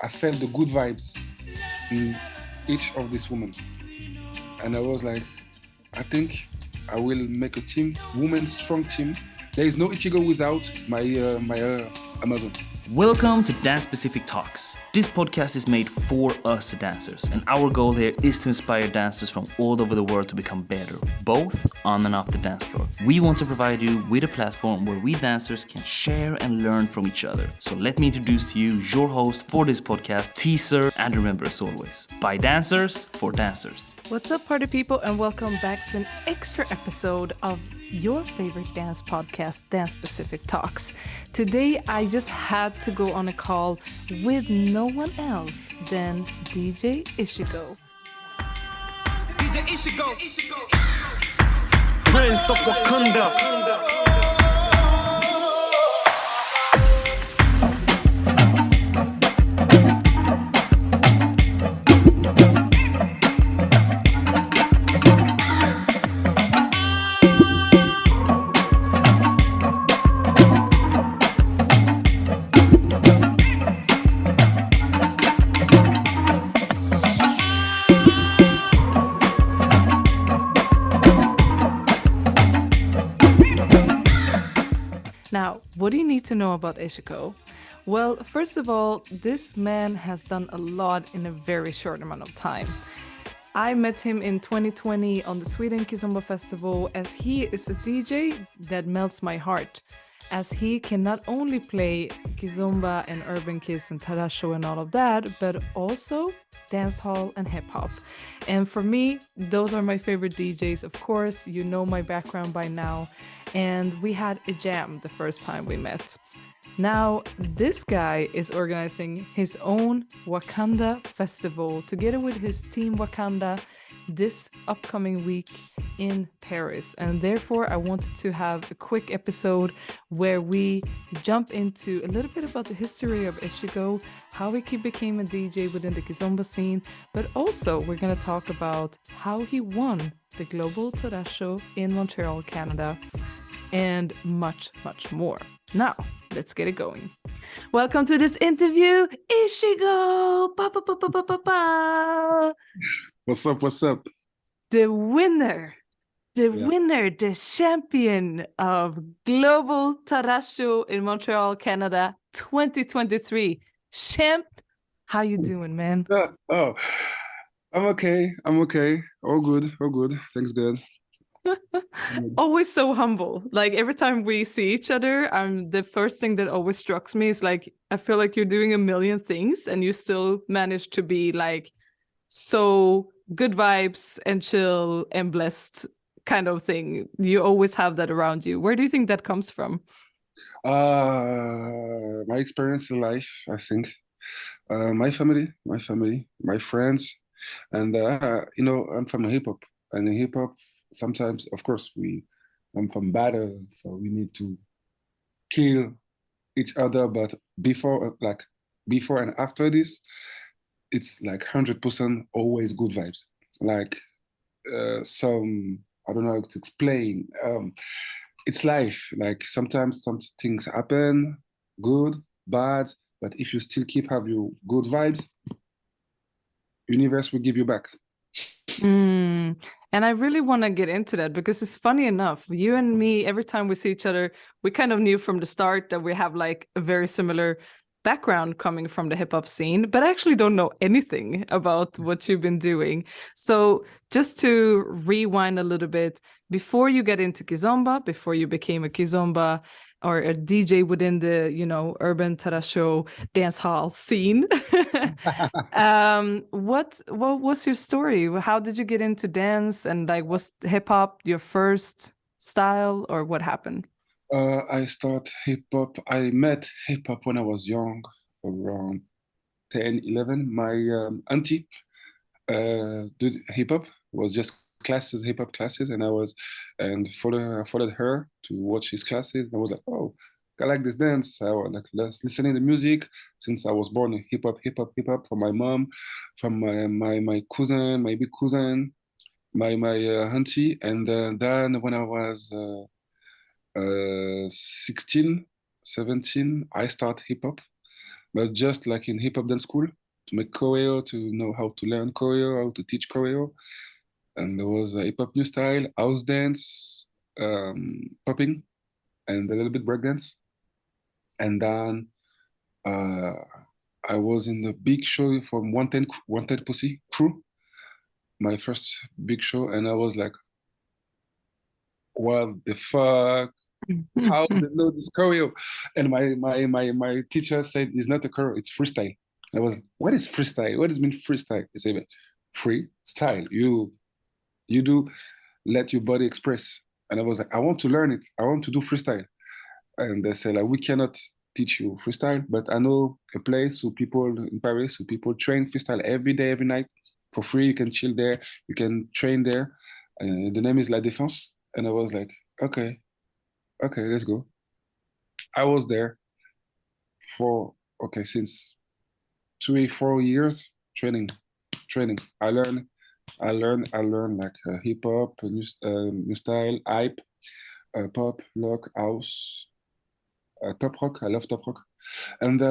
I felt the good vibes in each of these women. And I was like, I think I will make a team, women's strong team. There is no Ichigo without my Amazon. Welcome to Dance Specific Talks. This podcast is made for us dancers, and our goal here is to inspire dancers from all over the world to become better, both on and off the dance floor. We want to provide you with a platform where we dancers can share and learn from each other. So let me introduce to you your host for this podcast, T-zer, and remember as always, by dancers, for dancers. What's up, party people, and welcome back to an extra episode of your favorite dance podcast, Dance Specific Talks. Today, I just had to go on a call with no one else than DJ Ichigo. DJ Ichigo. Prince of Wakanda. Now, what do you need to know about Ichigo? Well, first of all, this man has done a lot in a very short amount of time. I met him in 2020 on the Sweden Kizomba Festival, as he is a DJ that melts my heart, as he can not only play Kizomba and Urban Kiss and Tarraxo and all of that, but also dancehall and hip-hop. And for me, those are my favorite DJs. Of course, you know my background by now. And we had a jam the first time we met. Now, this guy is organizing his own Wakanda festival together with his team Wakanda this upcoming week in Paris. And therefore, I wanted to have a quick episode where we jump into a little bit about the history of Ichigo, how he became a DJ within the Kizomba scene, but also we're going to talk about how he won the Global Tarraxo in Montreal, Canada, and much, much more. Now, let's get it going. Welcome to this interview, Ichigo! Ba, ba, ba, ba, ba, ba, ba. What's up? The winner, the champion of Global Tarraxo in Montreal, Canada, 2023. Champ, how you doing, man? I'm okay. All good. Thanks, God. Always so humble. Like every time we see each other, the first thing that always strikes me is like, I feel like you're doing a million things and you still manage to be like so good vibes and chill and blessed kind of thing. You always have that around you. Where do you think that comes from? My experience in life, I think. My family, my friends, and I'm from hip hop, and in hip hop, sometimes, of course, I'm from battle, so we need to kill each other. But before and after this, it's like 100% always good vibes. Like I don't know how to explain. It's life. Like sometimes some things happen, good, bad, but if you still keep have your good vibes, universe will give you back. And I really want to get into that because it's funny enough, you and me, every time we see each other, we kind of knew from the start that we have like a very similar background coming from the hip hop scene, but I actually don't know anything about what you've been doing. So just to rewind a little bit, before you get into Kizomba, before you became a Kizomba or a DJ within the, urban Tarraxo dance hall scene, what was your story? How did you get into dance? And like, was hip hop your first style or what happened? I start hip hop. I met hip hop when I was young, around 10, 11. My auntie did hip hop, was just hip hop classes, and I followed her to watch his classes. I was like, oh, I like this dance. I was like, let's listening to music since I was born in hip hop from my mom, from my cousin, my big cousin, my auntie, and then when I was 16, 17, I start hip hop. but just like in hip hop dance school to make choreo, to know how to learn choreo, how to teach choreo. And there was a hip hop new style, house dance, popping, and a little bit breakdance. And then uh, I was in the big show from 110 Pussy crew, my first big show, and I was like, what the fuck? How they know this choreo? And my teacher said it's not a choreo, it's freestyle. I was, what is freestyle? What does it mean freestyle? He said, freestyle. You do let your body express. And I was like, I want to learn it. I want to do freestyle. And they said, like, we cannot teach you freestyle, but I know a place who people in Paris who people train freestyle every day, every night for free. You can chill there, you can train there. The name is La Défense. And I was like, okay, okay, let's go. I was there for okay since 3 4 years training. I learned like hip hop, new style, hype, pop, rock, house, top rock. I love top rock, and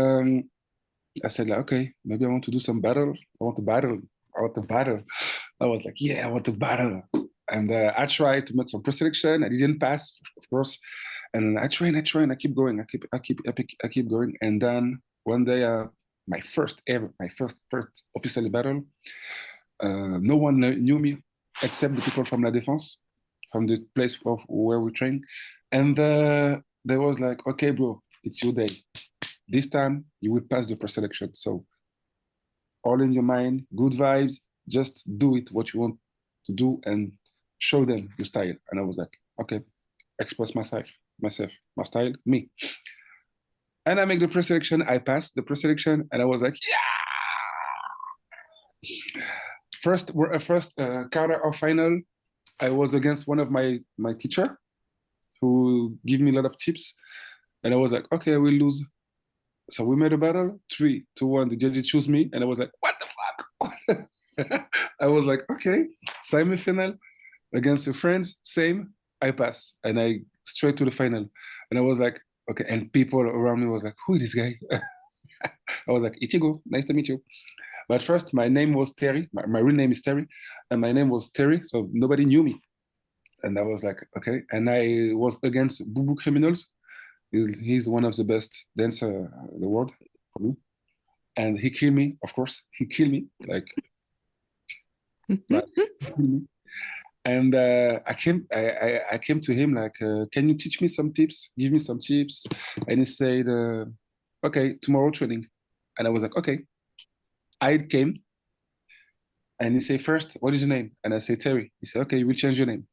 I said like, okay, maybe I want to do some battle. I want to battle. I want to battle. I was like, yeah, I want to battle. And I tried to make some pre-selection. I didn't pass, of course. And I train. I keep going. I keep going. And then one day, my first ever, my first official battle. No one knew me except the people from La Défense, from the place of where we train. And they was like, okay, bro, it's your day. This time you will pass the pre-selection. So all in your mind, good vibes, just do it what you want to do and show them your style. And I was like, okay, express my style, me. And I make the pre-selection, I passed the pre-selection, and I was like, yeah. First quarter of final, I was against one of my teacher who give me a lot of tips. And I was like, okay, I will lose. So we made a battle, 3-1. The judges choose me, and I was like, what the fuck? I was like, okay, semi-final against your friends, same. I pass, and I straight to the final. And I was like, okay. And people around me was like, who is this guy? I was like, Ichigo, nice to meet you. But first, my name was Terry. My real name is Terry, and my name was Terry, so nobody knew me. And I was like, okay. And I was against Boo Boo Criminals. He's one of the best dancer in the world for me. And he killed me, of course. He killed me, like, and I came to him like, can you teach me some tips? Give me some tips. And he said, okay, tomorrow training. And I was like, okay. I came and he said, first, what is your name? And I say, Terry. He said, okay, you will change your name.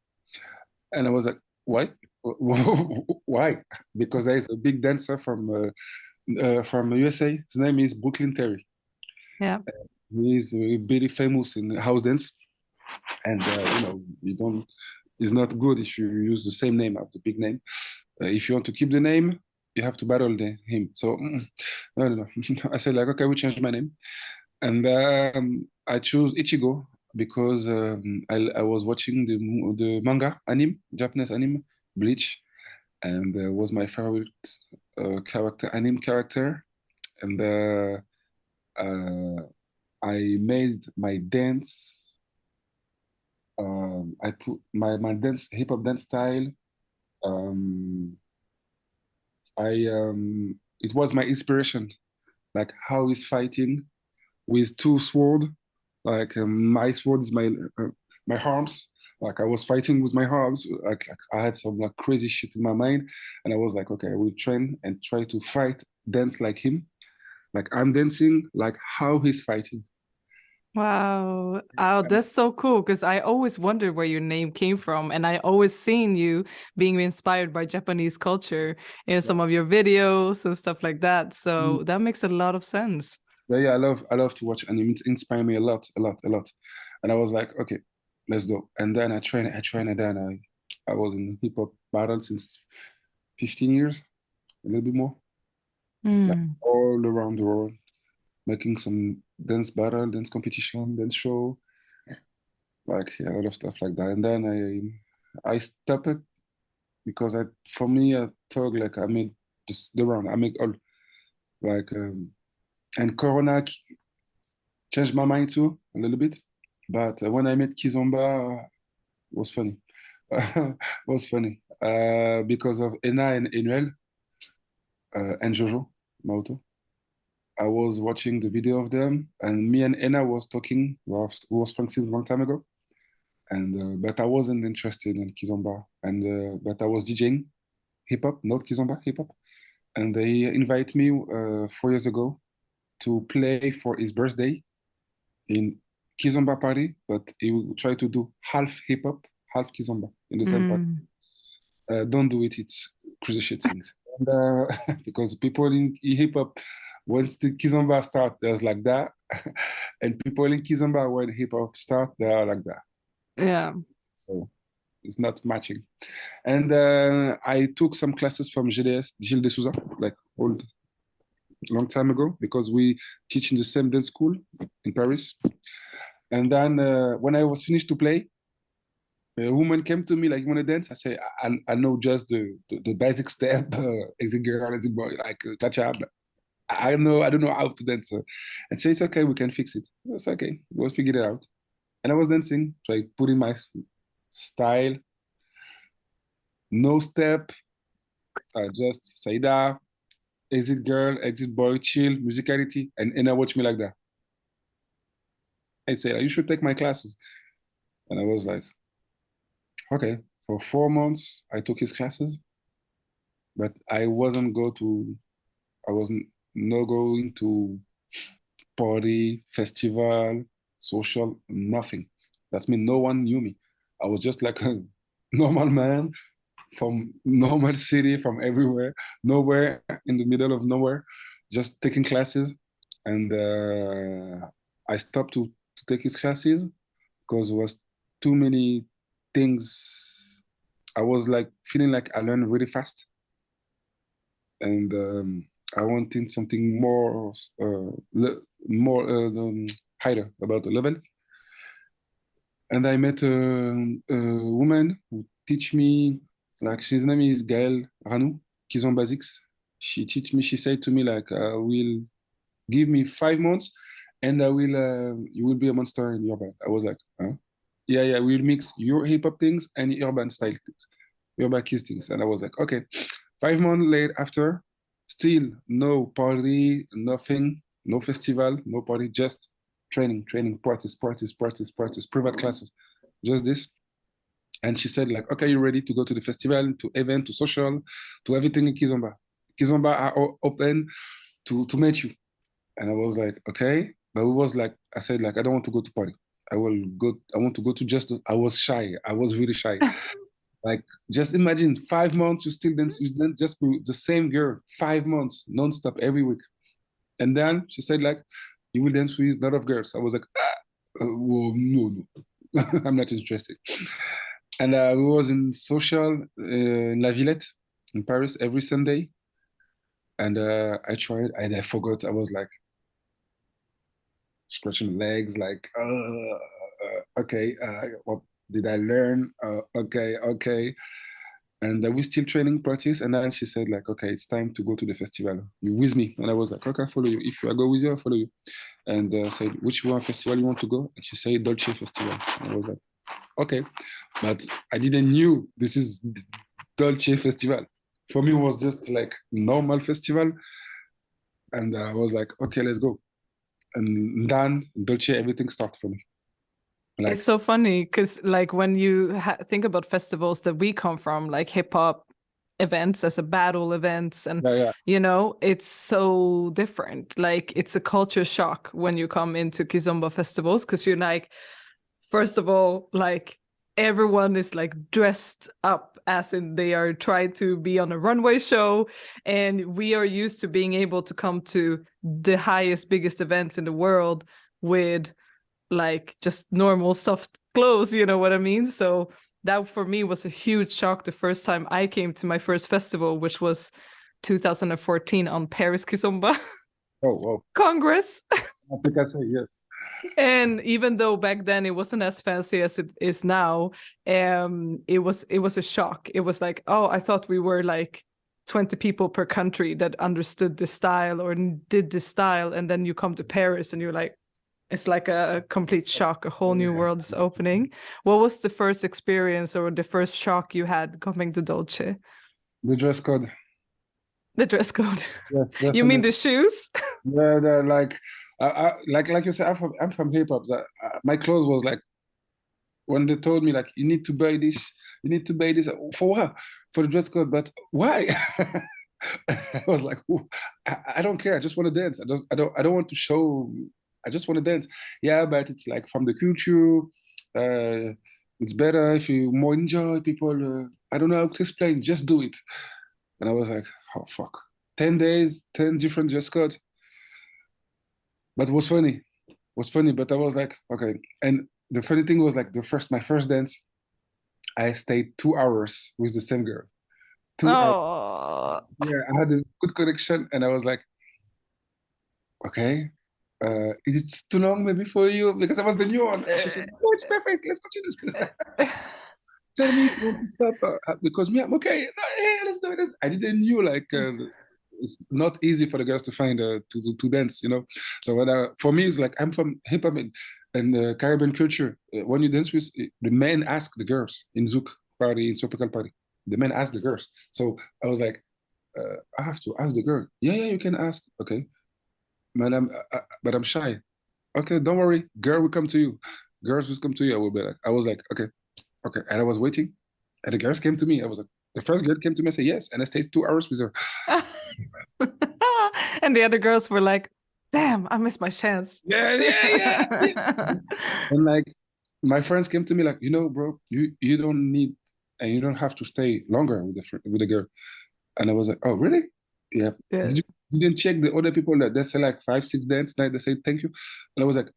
And I was like, why? Why? Because there is a big dancer from USA. His name is Brooklyn Terry. Yeah. He's very famous in house dance. And, you don't, it's not good if you use the same name as the big name. If you want to keep the name, you have to battle him. So, no. I said, like, okay, we change my name. And I chose Ichigo because I was watching the manga anime, Japanese anime, Bleach, and was my favorite anime character. And I made my dance. I put my dance hip hop dance style. It was my inspiration, like how he's fighting with two swords. Like my sword is my arms. Like I was fighting with my arms. Like I had some like crazy shit in my mind, and I was like, okay, I will train and try to fight, dance like him. Like I'm dancing like how he's fighting. Wow. Oh, that's so cool because I always wondered where your name came from. And I always seen you being inspired by Japanese culture in some of your videos and stuff like that. So that makes a lot of sense. Yeah, I love to watch anime. It inspired me a lot. And I was like, okay, let's go. And then I train, and then I was in hip hop battle since 15 years, a little bit more, like all around the world, making some dance battle, dance competition, dance show, like yeah, a lot of stuff like that. And then I stopped it because for me, I thought like I made just the round. I make all like And Corona changed my mind too a little bit. But when I met Kizomba, it was funny. Was funny because of Ena and Enuel and Jojo Mauto. I was watching the video of them, and me and Ena was talking. We was friends a long time ago, and but I wasn't interested in Kizomba, and but I was DJing hip hop, not Kizomba, hip hop, and they invited me 4 years ago to play for his birthday in Kizomba party, but he will try to do half hip hop, half Kizomba in the same party. Don't do it, it's crazy shit things. And, because people in hip hop, once the Kizomba start, there's like that. And people in Kizomba, when hip hop start, they are like that. Yeah. So it's not matching. And I took some classes from GDS, Gilles de Souza, like old, long time ago, because we teach in the same dance school in Paris. And then when I was finished to play, a woman came to me like, "You want to dance?" I say, "I know just the basic step, exit girl, exit boy, like touch up. I don't know how to dance." And say, "It's okay, we can fix it." It's okay, we'll figure it out. And I was dancing, so I put in my style, no step, just say that, exit girl, exit boy, chill, musicality, and I watch me like that. I say, "You should take my classes." And I was like, okay. For 4 months, I took his classes, but I wasn't not going to party, festival, social, nothing. That's mean no one knew me. I was just like a normal man from normal city, from everywhere, nowhere in the middle of nowhere, just taking classes. And I stopped to take his classes because it was too many things. I was like feeling like I learned really fast. And I wanted something more, more higher about the level. And I met a woman who teach me, like his name is Gaël Ranou, Kizon Basics. She teach me. She said to me like, "Will give me 5 months, and you will be a monster in your band." I was like, huh? Yeah, yeah, we'll mix your hip hop things and urban style things, urban kiss things. And I was like, okay. 5 months later, after, still no party, nothing, no festival, no party, just training, practice, private classes, just this. And she said, like, okay, you're ready to go to the festival, to event, to social, to everything in Kizomba. Kizomba are open to meet you. And I was like, okay. But it was like, I said, like, I don't want to go to party. I want to go to just, I was shy. I was really shy. Like, just imagine 5 months, you dance just with the same girl, 5 months, nonstop, every week. And then she said, like, you will dance with a lot of girls. I was like, well, no. I'm not interested. And we was in social in La Villette in Paris every Sunday. And I tried and I forgot. I was like scratching legs, like, okay, what did I learn? Okay. And we still training practice. And then she said, like, okay, it's time to go to the festival. You with me? And I was like, okay, I follow you. If I go with you, I follow you. And said, which one festival you want to go? And she said, Dolce Festival. And I was like, okay. But I didn't knew this is Dolce Festival. For me, it was just like normal festival. And I was like, okay, let's go. And then Dolce, everything started for me. Like, it's so funny because like when you think about festivals that we come from, like hip hop events as a battle events, and yeah. you know, it's so different. Like it's a culture shock when you come into Kizomba festivals because you're like, first of all, like everyone is like dressed up as in they are trying to be on a runway show, and we are used to being able to come to the highest, biggest events in the world with like just normal soft clothes, you know what I mean? So that for me was a huge shock the first time I came to my first festival, which was 2014 on Paris Kizomba oh, wow. Congress. I think I say yes. And even though back then it wasn't as fancy as it is now, it was a shock. It was like, oh, I thought we were like 20 people per country that understood this style or did this style, and then you come to Paris and you're like, it's like a complete shock, a whole new world is opening. What was the first experience or the first shock you had coming to Dolce? The dress code. The dress code. Yes, You mean definitely. the shoes? Yeah, like you said, I'm from hip hop. My clothes was like when they told me like you need to buy this, you need to buy this for what? For the dress code, but why? I was like, I don't care. I just want to dance. I don't want to show. I just want to dance. Yeah, but it's like from the culture. It's better if you more enjoy people. I don't know how to explain. Just do it. And I was like, oh fuck. 10 days, 10 different dress codes. But it was funny. It was funny. But I was like, okay. And the funny thing was like my first dance, I stayed 2 hours with the same girl. 2 hours. Oh, Yeah, I had a good connection, and I was like, okay, is it too long maybe for you? Because I was the new one. She said, no, it's perfect. Let's continue this. Tell me if you want to stop because me, I'm okay. No, yeah, let's do this. I didn't knew like it's not easy for the girls to find to dance, you know. So for me, it's like I'm from hip hop and Caribbean culture. When you dance with the men, ask the girls in Zouk party, in tropical party. The men ask the girls. So I was like, I have to ask the girl. Yeah, yeah, you can ask. Okay, madam, but I'm shy. Okay, don't worry. Girl will come to you. Girls will come to you. I will be like, I was like, okay, okay. And I was waiting. And the girls came to me. I was like, the first girl came to me and said yes. And I stayed 2 hours with her. and the other girls were like, damn, I missed my chance. Yeah, yeah, yeah, yeah. And like my friends came to me like, you know, bro, you don't need and you don't have to stay longer with the girl. And I was like, oh, really? Yeah. Yeah. You didn't check the other people that say like 5, 6 dance night, they say thank you. And I was like,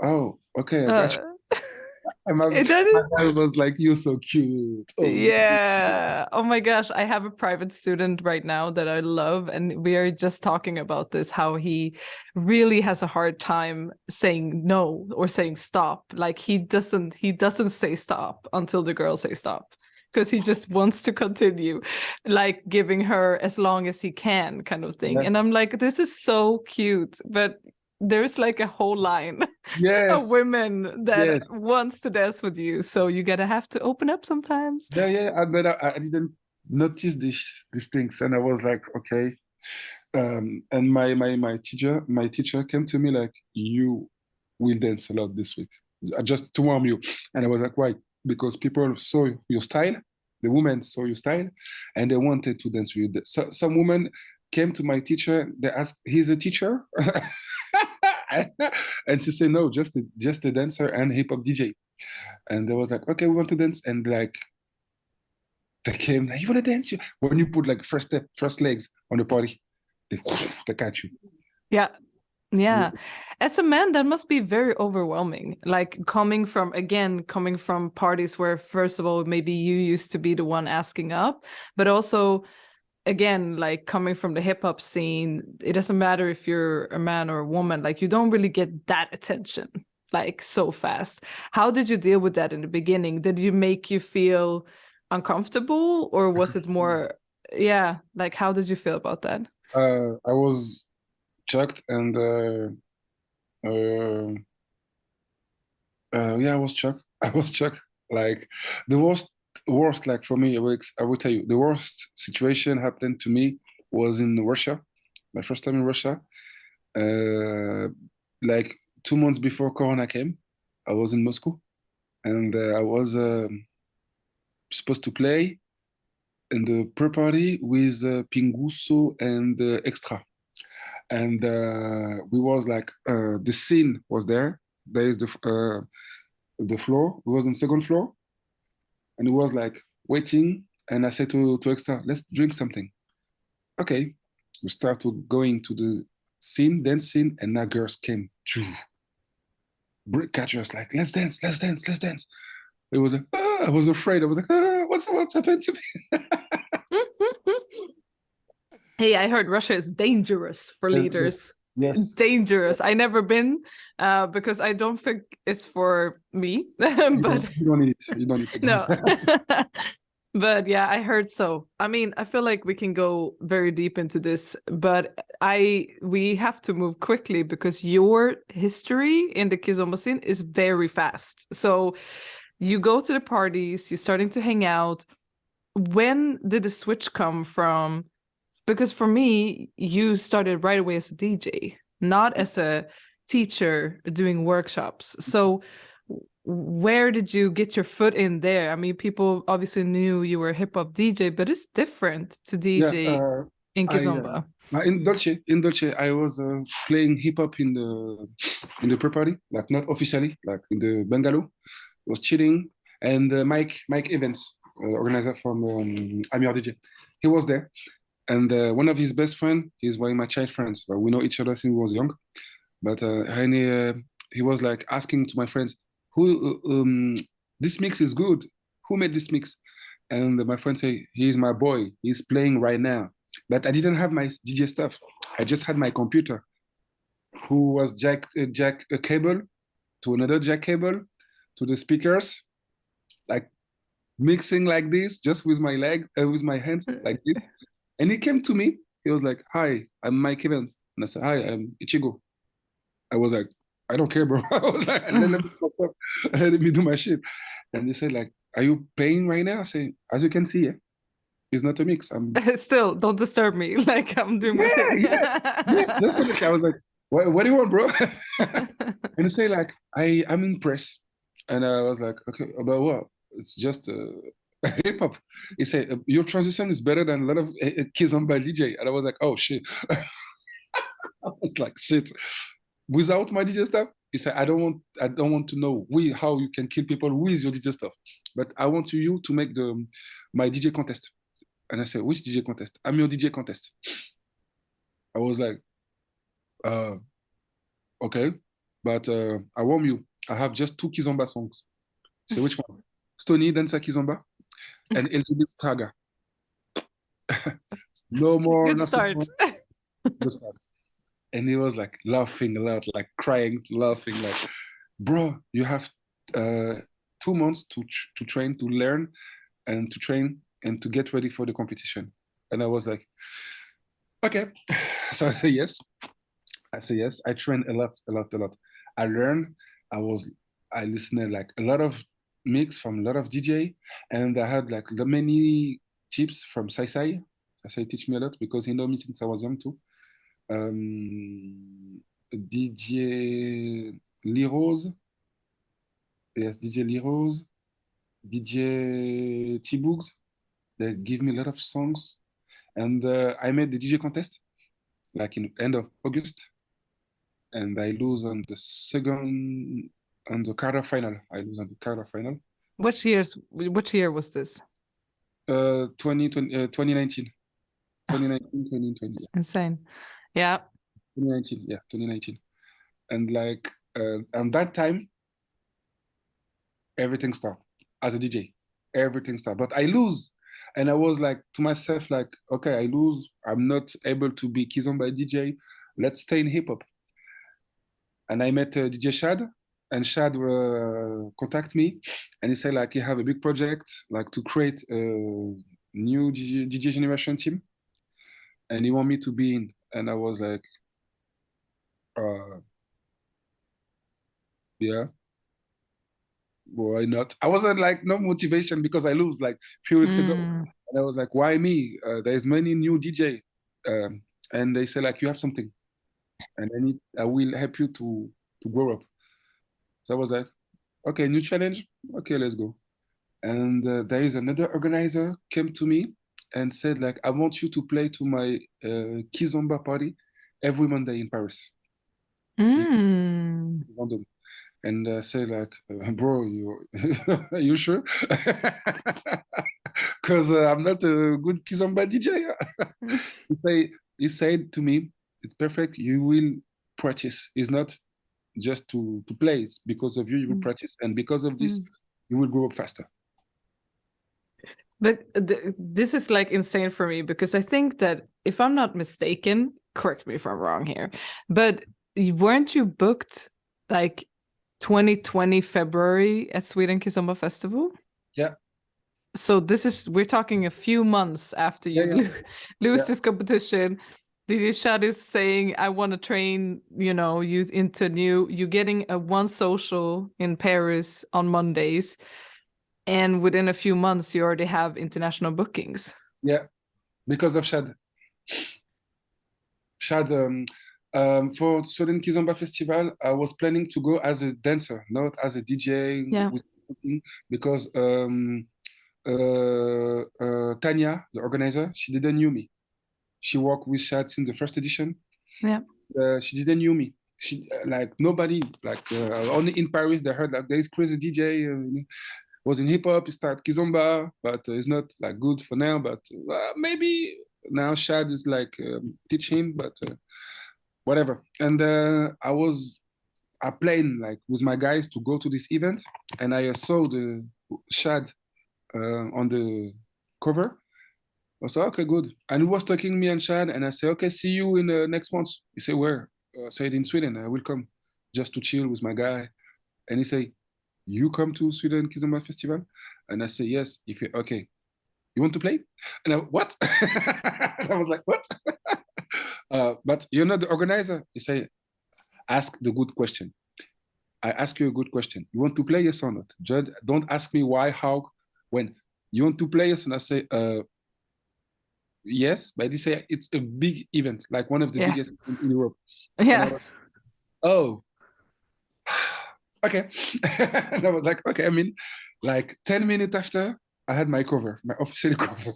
oh, okay, I got you. And my dad was like, you're so cute. Oh. Yeah. Oh my gosh. I have a private student right now that I love. And we are just talking about this, how he really has a hard time saying no or saying stop. Like he doesn't say stop until the girls say stop. Because he just wants to continue, like giving her as long as he can, kind of thing. Yeah. And I'm like, this is so cute. But there's like a whole line of women that wants to dance with you, so you gotta have to open up sometimes. But I didn't notice these things, and I was like, okay. And my teacher came to me like, you will dance a lot this week, just to warm you. And I was like, why? Because people saw your style, the women saw your style, and they wanted to dance with you. So some women came to my teacher, they asked, he's a teacher? And she said, no, just a dancer and hip hop DJ. And they was like, okay, we want to dance. And like, they came like, you want to dance? When you put like first legs on the party, they catch you. Yeah. As a man, that must be very overwhelming. Like coming from parties where, first of all, maybe you used to be the one asking up, but also, again, like coming from the hip hop scene, it doesn't matter if you're a man or a woman, like you don't really get that attention like so fast. How did you deal with that in the beginning? Did you make you feel uncomfortable, or was it more, like how did you feel about that? I was shocked, and I was shocked. I was shocked. Like the worst, like for me, I will tell you, the worst situation happened to me was in Russia. My first time in Russia. Like 2 months before Corona came, I was in Moscow, and I was supposed to play in the pre-party with Pinguso and Extra. And we was like, the scene was there. There is the floor. We was on second floor. And it was like waiting. And I said to Extra, let's drink something. Okay. We started going to the scene, dance scene, and now girls came. Catch us like, let's dance. It was like, I was afraid. I was like, what's happened to me? Hey, I heard Russia is dangerous for leaders. Yes. Dangerous. I never been because I don't think it's for me. But you don't need it. You don't need to. No. But yeah, I heard so. I mean, I feel like we can go very deep into this, but we have to move quickly because your history in the Kizomba scene is very fast. So you go to the parties, you're starting to hang out. When did the switch come from? Because for me, you started right away as a DJ, not as a teacher doing workshops. So where did you get your foot in there? I mean, people obviously knew you were a hip hop DJ, but it's different to Yeah, DJ in I Kizomba. in Dolce, I was playing hip hop in the pre-party, like not officially, like in the bungalow. Was chilling, and Mike Evans, organizer from I'm Your DJ, he was there, and one of his best friend, he's one of my child friends, but we know each other since we was young. But he was like asking to my friends, "Who this mix is good? Who made this mix?" And my friend say, "He's my boy. He's playing right now." But I didn't have my DJ stuff. I just had my computer, who was jack a cable to another jack cable to the speakers, like mixing like this, just with my leg, with my hands like this. And he came to me. He was like, "Hi, I'm Mike Evans." And I said, "Hi, I'm Ichigo." I was like, "I don't care, bro." I was like, let me do my stuff. Let me do my shit. And they said, like, "Are you paying right now?" I say, "As you can see, yeah, it's not a mix." Still, don't disturb me. Like I'm doing my Yeah, thing. yes, definitely. I was like, what do you want, bro?" And they say, like, I'm impressed. And I was like, "Okay, about what?" It's just hip hop. He said, "Your transition is better than a lot of kids on by DJ." And I was like, "Oh shit." I was like, "Shit." Without my DJ stuff, he said, I don't want to know how you can kill people with your DJ stuff, but I want you to make my DJ contest." And I said, "Which DJ contest?" "I'm your DJ contest." I was like, uh, "Okay, but I warn you, I have just two Kizomba songs." So which one? Stony Dancer Kizomba and LGBT Straga. No more, Good nothing start. more. No stars. And he was like laughing a lot, like crying, laughing, like, "Bro, you have uh, 2 months to train, to learn, and to train and to get ready for the competition." And I was like, "Okay." So I say yes. I say yes. I trained a lot, a lot, a lot. I learned. I listened like a lot of mix from a lot of DJ, and I had like many tips from Sai Sai. Sai Sai teach me a lot because he know me since I was young too. DJ Lee Rose, yes, DJ Lee Rose, DJ T-Boogs. They give me a lot of songs, and I made the DJ contest like in end of August, and I lose on the quarter final. I lose on the quarter final. Which year was this? 2019, 2019, 2020, It's insane. Yeah. 2019, yeah, 2019. And like and that time, everything stopped as a DJ. Everything stopped. But I lose. And I was like to myself, like, "Okay, I lose. I'm not able to be Kizomba DJ. Let's stay in hip hop." And I met DJ Shad, and Shad contact me, and he said like he have a big project, like to create a new DJ generation team, and he want me to be in. And I was like, uh, yeah, why not? I wasn't like no motivation because I lose like a few weeks ago, Mm. and I was like, why me? There's many new DJ, and they say like you have something, and I will help you to grow up. So I was like, okay, new challenge. Okay, let's go. And there is another organizer came to me and said like, "I want you to play to my Kizomba party every Monday in Paris, in Mm. London." And say like, "Bro, you are you sure?" Because I'm not a good Kizomba DJ. He said to me, "It's perfect. You will practice. It's not just to play. It's because of you. You will practice, and because of this, Mm. you will grow up faster." But this is like insane for me because I think that if I'm not mistaken, correct me if I'm wrong here, but weren't you booked like 2020 February at Sweden Kizomba Festival? Yeah. So we're talking a few months after you Yeah. lose Yeah. this competition. DJ Shad is saying, I want to train, you into you getting a one social in Paris on Mondays. And within a few months, you already have international bookings. Yeah, because of Shad. Shad, for Sweden Kizomba Festival, I was planning to go as a dancer, not as a DJ Yeah. because Tanya, the organizer, she didn't knew me. She worked with Shad since the first edition. Yeah. She didn't knew me. She like nobody like only in Paris they heard like there is crazy DJ was in hip hop. He started kizomba, but it's not like good for now. But maybe now Shad is like teaching, but whatever. And I playing like with my guys to go to this event, and I saw the Shad on the cover. I said, okay, good. And he was talking me and Shad, and I said, okay, see you in next month. He said, where? I said, in Sweden. I will come just to chill with my guy. And he said, you come to Sweden Kizomba Festival? And I say, yes. If you, okay, you want to play? And I, what? And I was like, what? But you're not the organizer. He say, ask the good question. I ask you a good question. You want to play, yes or not? Judge, don't ask me why, how, when. You want to play, yes? And I say, yes. But they say it's a big event, like one of the biggest events in Europe. Yeah. And I was, oh, okay. And I was like, okay. I mean, like 10 minutes after, I had my cover, my official cover.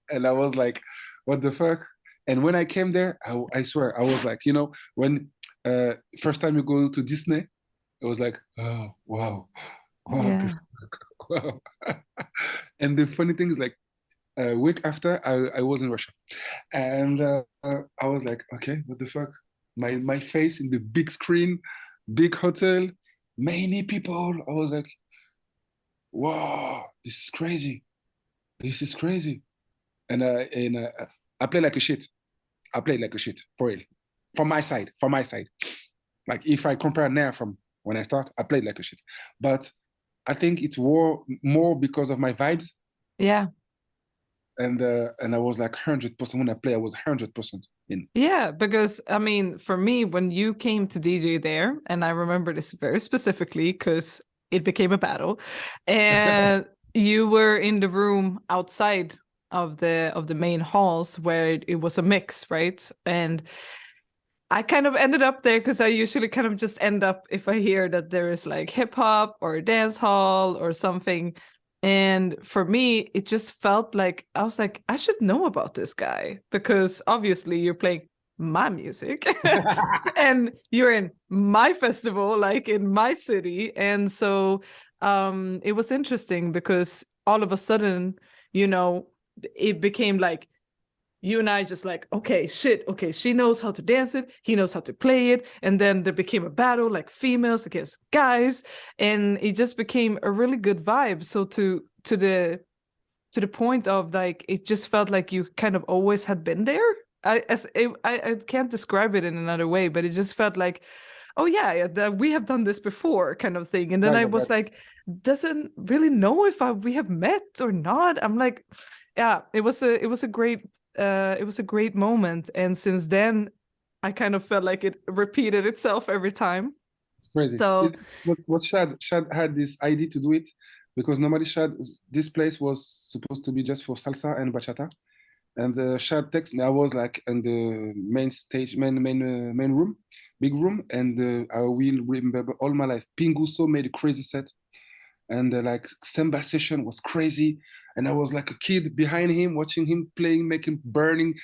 And I was like, what the fuck? And when I came there, I swear, I was like, when first time you go to Disney, it was like, oh, wow. What the Yeah. fuck? Wow. And the funny thing is, like, a week after, I was in Russia. And I was like, okay, what the fuck? My face in the big screen, big hotel, many people. I was like, wow, this is crazy. This is crazy. And I play like a shit. I played like a shit for real. From my side, from my side. Like if I compare now from when I start, I played like a shit. But I think it's more because of my vibes. Yeah. And I was like 100% when I play. I was 100% in. Yeah, because I mean, for me, when you came to DJ there, and I remember this very specifically because it became a battle, and you were in the room outside of the main halls where it was a mix, right? And I kind of ended up there because I usually kind of just end up if I hear that there is like hip hop or a dance hall or something. And for me, it just felt like I was like, I should know about this guy because obviously you're playing my music and you're in my festival, like in my city. And so it was interesting because all of a sudden, it became like you and I just like, okay, shit, okay, she knows how to dance it, he knows how to play it, and then there became a battle like females against guys, and it just became a really good vibe. So to the point of like it just felt like you kind of always had been there. I can't describe it in another way, but it just felt like, oh yeah, we have done this before, kind of thing. And then I was like, doesn't really know if we have met or not. I'm like, yeah, it was a great moment, and since then I kind of felt like it repeated itself every time. It's crazy. So What Shad had this idea to do it because normally this place was supposed to be just for salsa and bachata. And Shad texted me. I was like in the main stage, main room, big room, and I will remember all my life. Pinguso made a crazy set, and like samba session was crazy, and I was like a kid behind him watching him playing, making burning,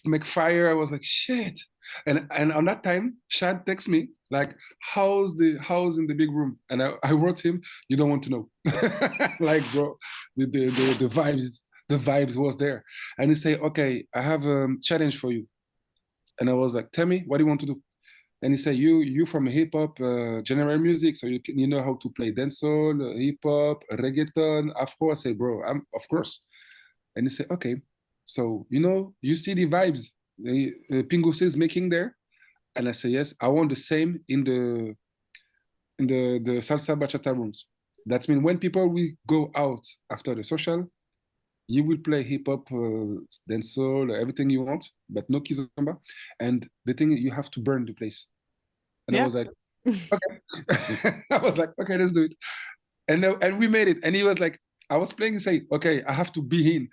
make fire. I was like shit, and on that time, Shad texts me like, how's in the big room? And I wrote him, you don't want to know, like bro, the vibes was there, and he say, okay, I have a challenge for you, and I was like, tell me, what do you want to do? And he said, you from hip hop general music, so you know how to play dancehall, hip hop, reggaeton, afro. I say, bro, I'm of course. And he said, okay, so you see the vibes the Pingus is making there, and I say, yes, I want the same in the salsa bachata rooms. That means when people will go out after the social, you will play hip hop, dancehall, everything you want, but no kizomba. And the thing you have to burn the place. And I Yeah. was like, okay. I was like, okay, let's do it. And we made it. And he was like, I was playing. He said, okay, I have to be in.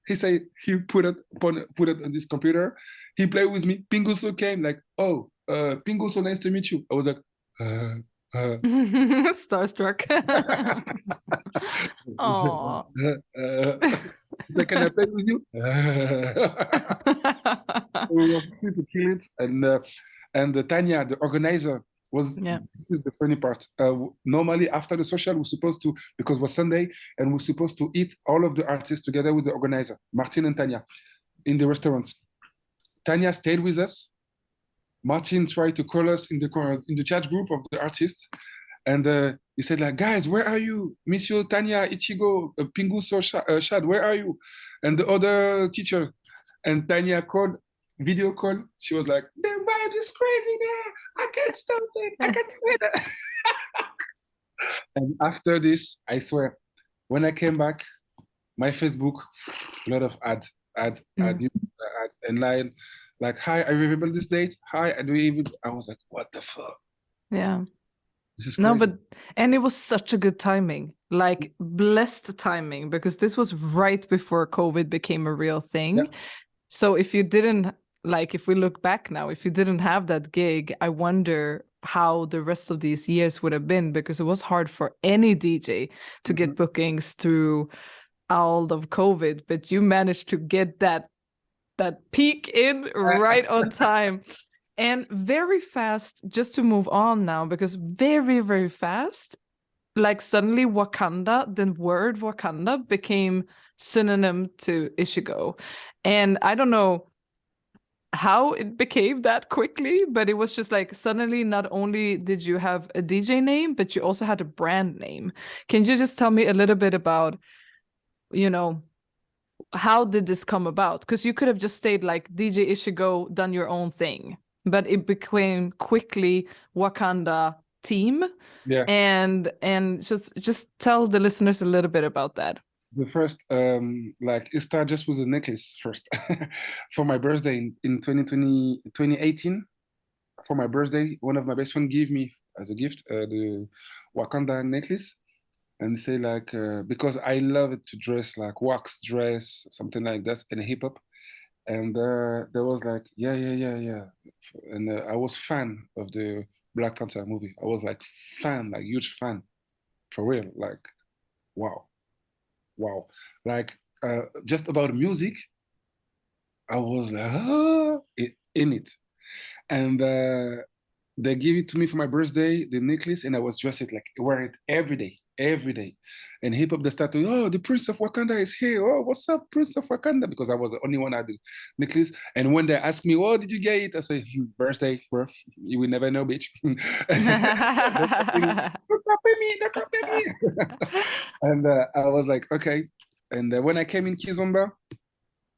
He said he put it on this computer. He played with me. Pinguso came like, oh, Pinguso, nice to meet you. I was like, uh, uh. Starstruck. Aww. He's like, can I play with you? We was free to kill it. And Tanya, the organizer, was Yeah. this is the funny part. Normally after the social, we're supposed to, because it was Sunday, and we're supposed to eat all of the artists together with the organizer, Martin and Tanya, in the restaurants. Tanya stayed with us. Martin tried to call us in the chat group of the artists, and he said like, guys, where are you? Monsieur Tanya, Ichigo, Pinguso, Shad, where are you? And the other teacher, and Tanya called, video call. She was like, the vibe is crazy there. I can't stop it. I can't say that. And after this, I swear, when I came back, my Facebook, a lot of ad, and like, hi, I remember this date. Hi, I do even. I was like, what the fuck? Yeah. This is No, crazy. and it was such a good timing, like blessed timing, because this was right before COVID became a real thing. Yeah. So if you didn't, like, if we look back now, if you didn't have that gig, I wonder how the rest of these years would have been, because it was hard for any DJ to get bookings through all of COVID, but you managed to get that peak in right on time. And very fast, just to move on now, because very, very fast, like suddenly Wakanda, the word Wakanda became synonym to Ichigo. And I don't know how it became that quickly, but it was just like suddenly not only did you have a DJ name, but you also had a brand name. Can you just tell me a little bit about, how did this come about? Because you could have just stayed like DJ Ichigo, done your own thing, but it became quickly Wakanda team. Yeah. And just tell the listeners a little bit about that. The first, like, it started just with a necklace first. For my birthday in 2018, for my birthday, one of my best friends gave me as a gift the Wakanda necklace. And say like, because I love it to dress like wax dress, something like that, in hip hop. And there was like, yeah. And I was fan of the Black Panther movie. I was like fan, like huge fan, for real. Like, wow. Like, just about music, I was like, in it. And they gave it to me for my birthday, the necklace, and I was dressed it like, wear it every day. And hip hop, they started, oh, the Prince of Wakanda is here. Oh, what's up, Prince of Wakanda? Because I was the only one that had the necklace. And when they asked me, oh, did you get it? I say, birthday, bro. You will never know, bitch. Don't copy me. And I was like, okay. And when I came in Kizomba,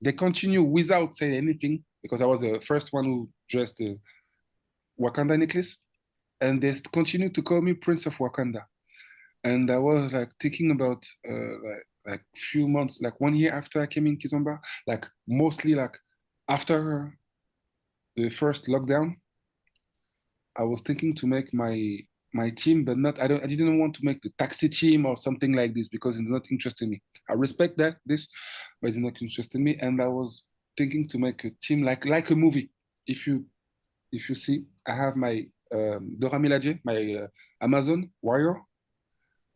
they continue without saying anything, because I was the first one who dressed the Wakanda necklace. And they continue to call me Prince of Wakanda. And I was like thinking about like few months, like 1 year after I came in Kizomba, like mostly like after the first lockdown, I was thinking to make my team, but not I didn't want to make the taxi team or something like this, because it's not interesting me. I respect this, but it's not interesting me. And I was thinking to make a team like a movie. If you see, I have my Dora Milaje, my Amazon warrior,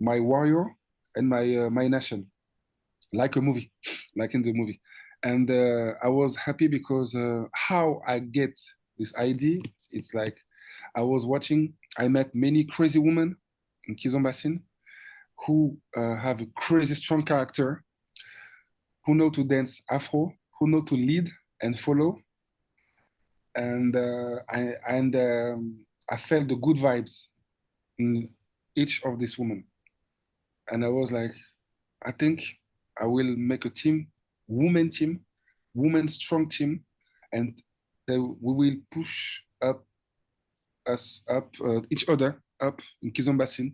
and my nation, like a movie, like in the movie. And I was happy because how I get this idea, it's like I met many crazy women in Kizombasin who have a crazy strong character, who know to dance Afro, who know to lead and follow. And I felt the good vibes in each of these women. And I was like, I think I will make a women strong team, and we will push each other up in Kizombasin,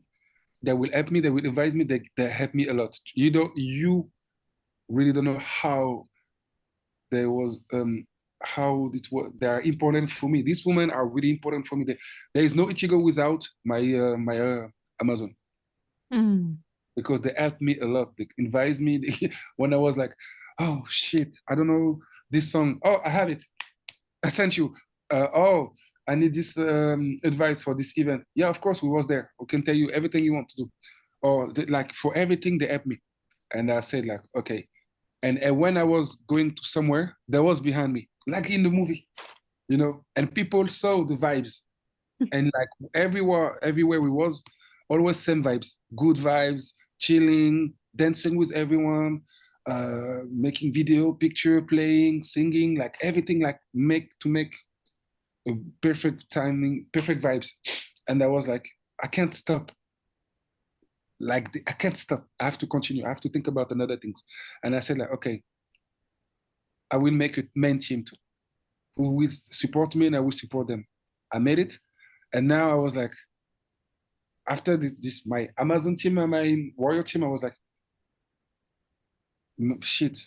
that will help me, that will advise me, that help me a lot. You really don't know how there was how it was. They are important for me. These women are really important for me. There is no Ichigo without my Amazon, because they helped me a lot. They advised me when I was like, oh shit, I don't know this song. Oh, I have it. I sent you. Oh, I need this advice for this event. Yeah, of course, we was there. We can tell you everything you want to do. Or like for everything, they helped me. And I said like, okay. And when I was going to somewhere, there was behind me, like in the movie, and people saw the vibes. And like everywhere we was, always same vibes, good vibes, chilling, dancing with everyone, making video, picture, playing, singing, like everything, like make a perfect timing, perfect vibes. And I was like, I can't stop. I can't stop. I have to continue. I have to think about another things. And I said like, okay, I will make a main team too, who will support me and I will support them. I made it. And now I was like, after this, my Amazon team and my Warrior team, I was like, shit,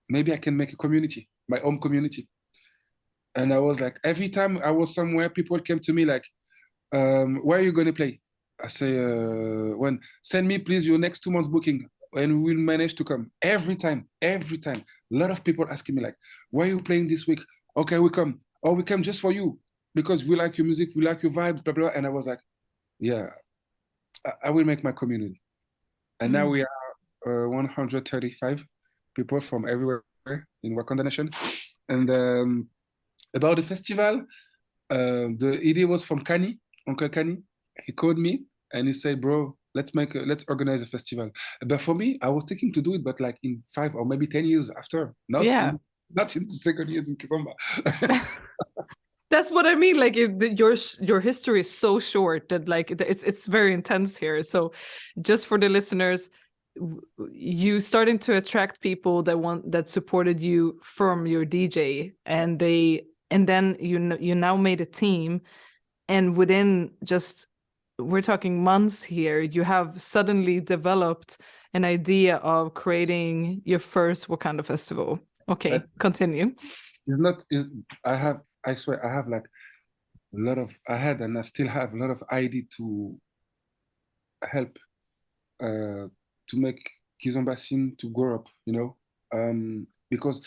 maybe I can make a community, my own community. And I was like, every time I was somewhere, people came to me like, where are you going to play? I say, when send me please your next 2 months booking and we'll manage to come. Every time. A lot of people asking me like, where are you playing this week? Okay, we come. Oh, we come just for you because we like your music, we like your vibe, blah, blah. And I was like, yeah, I will make my community. And now we are 135 people from everywhere in Wakanda Nation. And about the festival, the idea was from Kani, Uncle Kani. He called me and he said, bro, let's organize a festival. But for me, I was thinking to do it, but like in 5 or maybe 10 years after, not in the second years in Kizomba. That's what I mean. Like your history is so short that like it's very intense here. So just for the listeners, you starting to attract people that supported you from your DJ, and then you now made a team, and within just, we're talking months here, you have suddenly developed an idea of creating your first Wakanda festival. Okay, continue. I swear I have like I had and I still have a lot of idea to help to make Kizomba scene to grow up, because,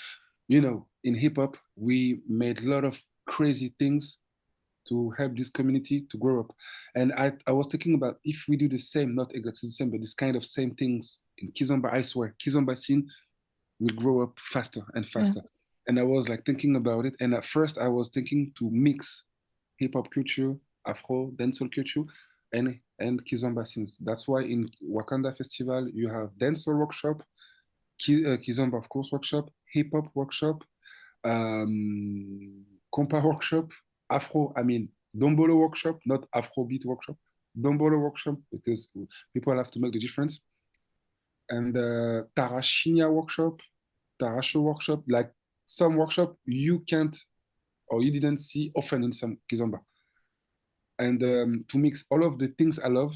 in hip hop, we made a lot of crazy things to help this community to grow up. And I was thinking about if we do the same, not exactly the same, but this kind of same things in Kizomba, I swear, Kizomba scene will grow up faster and faster. Yeah. And I was like thinking about it. And at first I was thinking to mix hip hop culture, Afro, dancehall culture, and Kizomba scenes. That's why in Wakanda Festival, you have dancehall workshop, Kizomba, of course, workshop, hip hop workshop, compa workshop, Dombolo workshop, not Afrobeat workshop, Dombolo workshop, because people have to make the difference. And Tarraxo workshop, like some workshop you can't or you didn't see often in some Kizomba. And to mix all of the things I love,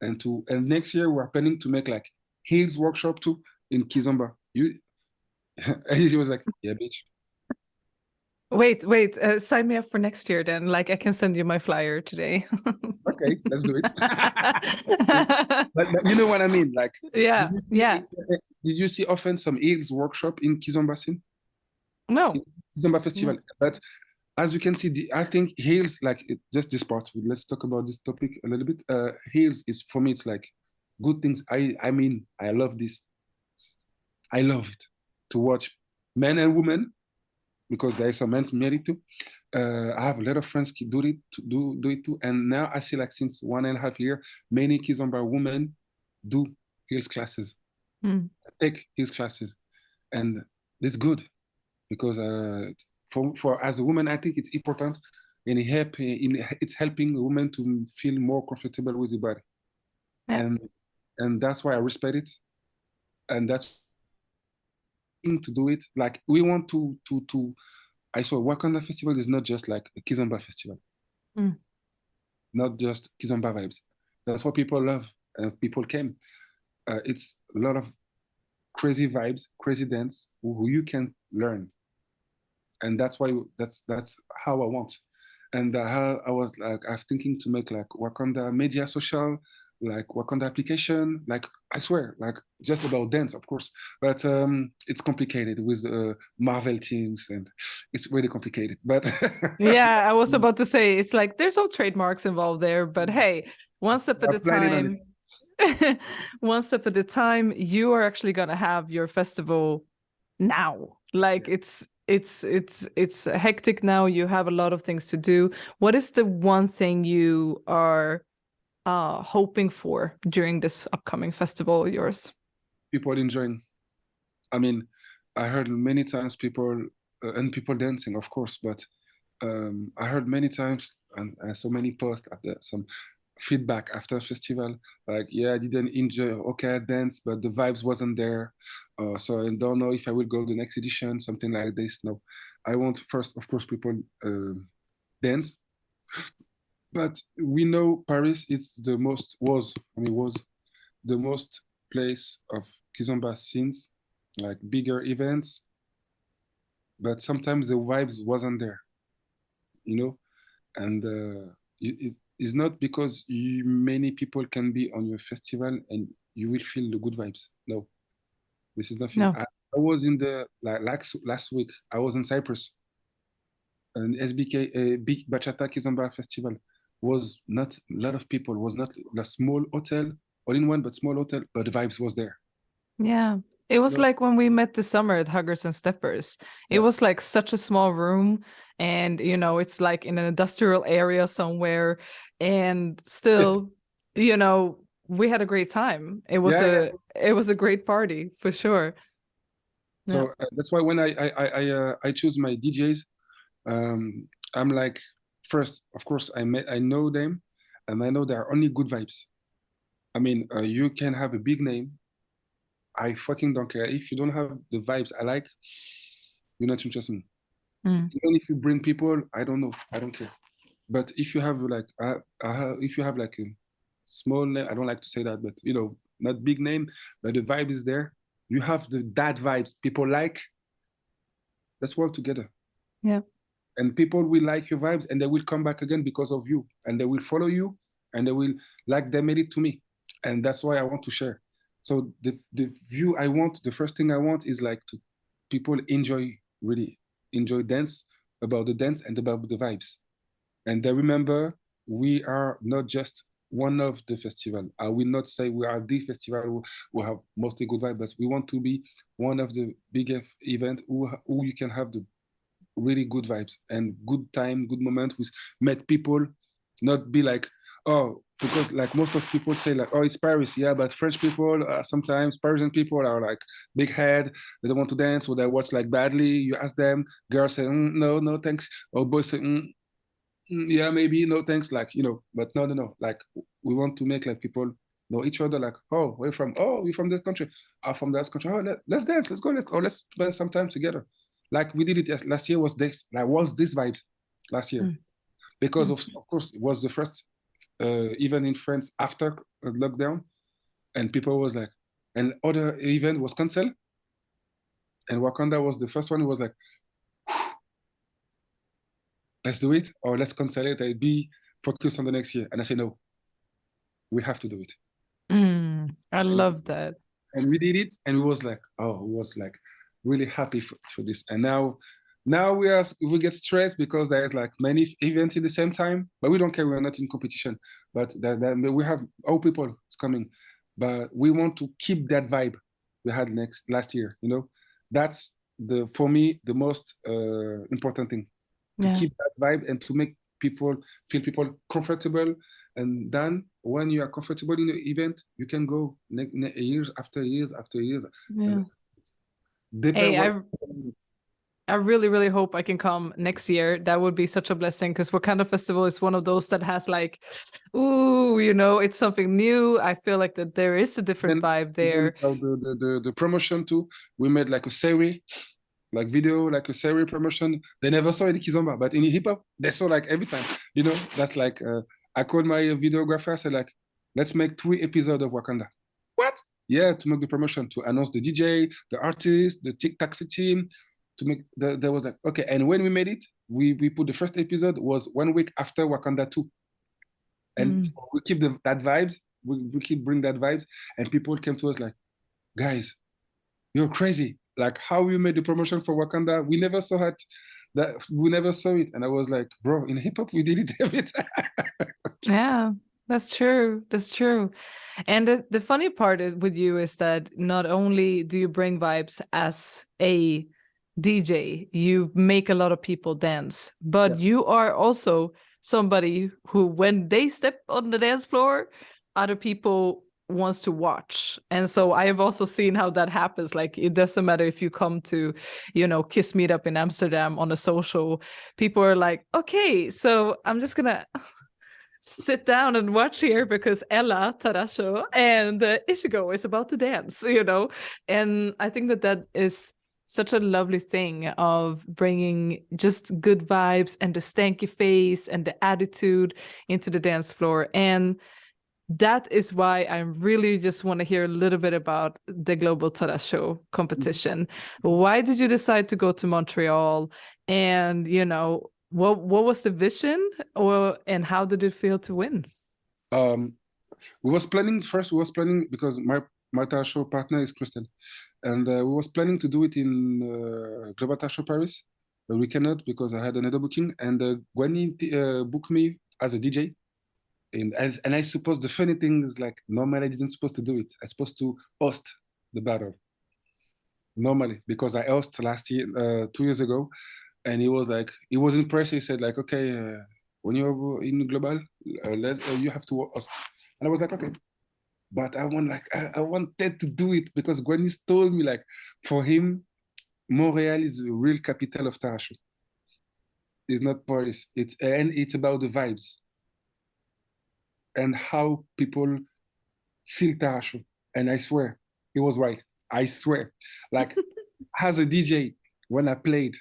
and next year we're planning to make like Hills workshop too in Kizomba. And he was like, yeah, bitch. Wait, sign me up for next year then. Like I can send you my flyer today. Okay, let's do it. but you know what I mean? Like, yeah, Did you see often some Hills workshop in Kizomba scene? No. In Kizomba festival. No. But as you can see, I think Hills, like just this part, let's talk about this topic a little bit. Hills is, for me, it's like good things. I mean, I love this. I love it to watch men and women, because there is some men's married too. I have a lot of friends who do it too. And now I see like since 1.5 years, many Kizomba women do Hills classes, take Hills classes. And it's good because for as a woman, I think it's important and it's helping a woman to feel more comfortable with the body. Yeah. And that's why I respect it. And that's to do it. Like we want to I saw Wakanda Festival is not just like a Kizomba festival. Not just Kizomba vibes. That's what people love. People came. It's a lot of crazy vibes, crazy dance who you can learn, and that's why that's how I want. And how I was like, I'm thinking to make like Wakanda media social, like Wakanda application, like I swear, like just about dance, of course, but it's complicated with Marvel teams, and it's really complicated. But Yeah, I was about to say it's like there's no trademarks involved there, but hey, one step at a I'm planning on time. it. One step at a time, you are actually gonna have your festival now. Like it's hectic now. You have a lot of things to do. What is the one thing you are hoping for during this upcoming festival of yours? People enjoying. I mean, I heard many times people and people dancing, of course, but I heard many times and I saw many posts after some feedback after festival, like, yeah, I didn't enjoy. Okay, I danced, but the vibes wasn't there. So I don't know if I will go the next edition, something like this. No, I want first, of course, people dance, but we know Paris. It's the most was I mean was the most place of kizomba scenes, like bigger events, but sometimes the vibes wasn't there, you know, and it's not because many people can be on your festival and you will feel the good vibes. No, this is nothing. No. I was in the like last week. I was in Cyprus, an SBK a big bachata kizomba festival. Was not a lot of people. Was not a small hotel, all in one, but small hotel. But the vibes was there. Yeah. It was No, like when we met this summer at Huggers and Steppers. It yeah, was like such a small room, and it's like in an industrial area somewhere, and still, we had a great time. It was yeah, yeah. a great party for sure. Yeah. So that's why when I choose my DJs, I'm like, first, of course, I know them, and I know there are only good vibes. I mean, you can have a big name. I fucking don't care if you don't have the vibes I like. You're not interested in me. Mm. Even if you bring people, I don't know. I don't care. But if you have like, if you have like a small name, I don't like to say that, but not big name, but the vibe is there. You have that vibes people like. Let's work together. Yeah. And people will like your vibes and they will come back again because of you and they will follow you and they will like they made it to me, and that's why I want to share. So the view I want, the first thing I want is like to people really enjoy dance, about the dance and about the vibes, and they remember we are not just one of the festival. I will not say we are the festival who have mostly good vibes, but we want to be one of the biggest event who you can have the really good vibes and good time, good moment with met people, not be like, oh, because like most of people say like, oh, it's Paris, yeah, but French people, sometimes Parisian people are like big head, they don't want to dance or they watch like badly. You ask them, girls say, no, no, thanks, or boys say, yeah, maybe, no, thanks, like, but no, no, no, like we want to make like people know each other, like, oh, where from? Oh, we from this country. Are from that country. Oh, let's dance, let's go, let's spend some time together. Like we did it last year. Was this vibes last year because of course it was the first event in France after lockdown, and people was like, and other event was cancelled, and Wakanda was the first one who was like, let's do it or let's cancel it and be focused on the next year. And I say no, we have to do it. I love that. And we did it, and we was like really happy for this. And now we get stressed because there's like many events at the same time, but we don't care. We're not in competition, but we have all people it's coming, but we want to keep that vibe we had last year. That's for me the most important thing, to Yeah. keep that vibe and to make people feel comfortable. And then when you are comfortable in the event, you can go years after years after years. Yeah. Depend Hey, what. I really, really hope I can come next year. That would be such a blessing because Wakanda Festival is one of those that has like, ooh, it's something new. I feel like that there is a different vibe there. The promotion too. We made like a series, like video, like a series promotion. They never saw it in Kizomba, but in hip hop, they saw like every time. That's like I called my videographer. I said like, let's make 3 episodes of Wakanda. What? Yeah, to make the promotion, to announce the DJ, the artist, the taxi team, to make there was like, okay. And when we made it, we put the first episode was 1 week after Wakanda 2. And so we keep that vibes, we keep bring that vibes, and people came to us like, guys, you're crazy. Like how you made the promotion for Wakanda, we never saw it. We never saw it. And I was like, bro, in hip hop, we did it every time. Yeah, that's true. That's true. And the funny part with you is that not only do you bring vibes as a DJ, you make a lot of people dance, but you are also somebody who, when they step on the dance floor, other people wants to watch. And so I have also seen how that happens. Like it doesn't matter if you come to, Kiss Meetup in Amsterdam on a social, people are like, okay, so I'm just gonna sit down and watch here because Ella, Tarraxo, and Ichigo is about to dance, And I think that is such a lovely thing of bringing just good vibes and the stanky face and the attitude into the dance floor. And that is why I really just want to hear a little bit about the Global Tarraxo competition. Why did you decide to go to Montreal? And, what was the vision, and how did it feel to win? We was planning because my Tarraxo partner is Christian, and we was planning to do it in Global Tarraxo Paris, but we cannot because I had another booking, and Gwani booked me as a DJ. And I suppose the funny thing is like normally I didn't supposed to do it. I supposed to host the battle normally because I host last year, 2 years ago, and he was impressed. He said like, okay, when you're in global, you have to host. And I was like, okay, but I wanted to do it because Gwenis told me like for him, Montreal is the real capital of Tarraxo. It's not Paris. It's about the vibes and how people feel Tarraxo. And I swear, he was right. I swear. Like, as a DJ, when I played,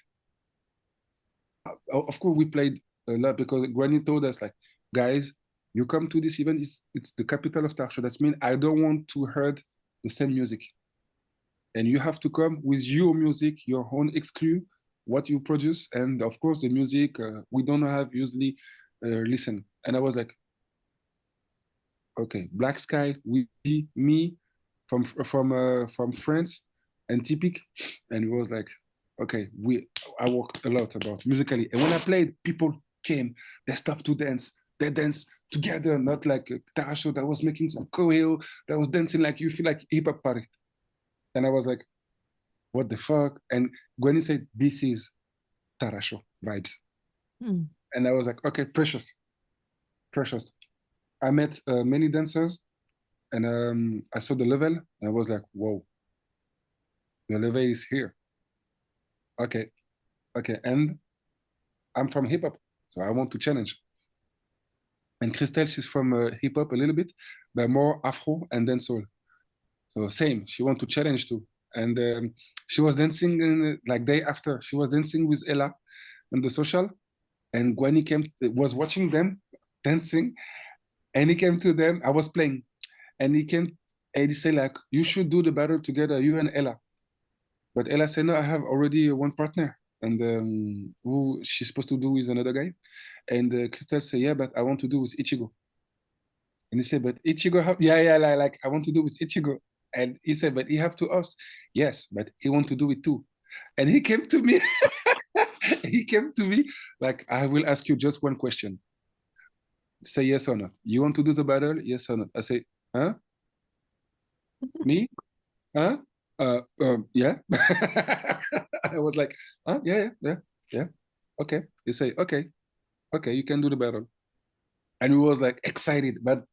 of course, we played a lot because Granny told us, like, guys, you come to this event, it's the capital of Tarraxo. That means I don't want to hear the same music. And you have to come with your music, your own exclu, what you produce. And of course, the music we don't have usually listen. And I was like, okay, Black Sky, me from France, and Typic, and it was like, okay, I worked a lot about musically, and when I played, people came, they stopped to dance, they danced together, not like Tarraxo that was making some choreo, that was dancing like you feel like hip hop party, and I was like, what the fuck? And Gwenny said, this is Tarraxo vibes, and I was like, okay, precious. I met many dancers, and I saw the level, and I was like, whoa, the level is here. Okay, and I'm from hip hop, so I want to challenge. And Christelle, she's from hip hop a little bit, but more Afro and dancehall. So same, she want to challenge too. And she was dancing like day after. She was dancing with Ella on the social, and Gwani was watching them dancing, and he came to them. I was playing, and he said like, you should do the battle together, you and Ella. But Ella said, no, I have already one partner, and who she's supposed to do with another guy. And Crystal said, yeah, but I want to do with Ichigo. And he said, but Ichigo, like I want to do with Ichigo. And he said, but he have to host. Yes, but he want to do it too. And he came to me, like, I will ask you just one question. Say yes or not. You want to do the battle? Yes or not? I say, huh? Me? Huh? Yeah. I was like, huh? Yeah. Okay. You say, okay, you can do the battle. And we was like excited. But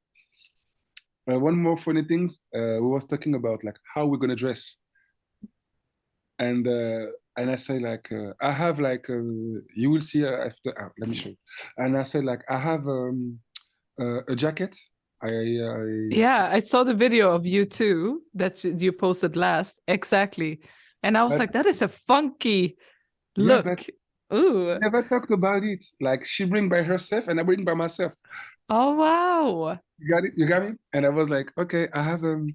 one more funny things, we was talking about like how we're gonna dress. And I say like, I have like, you will see after, let me show you. And I said like, I have a jacket. Yeah, I saw the video of you too that you posted last. Exactly. And I was like, that is a funky look. Ooh. Never talked about it. Like she bring by herself and I bring by myself. Oh wow. You got it? You got me? And I was like, okay, I have a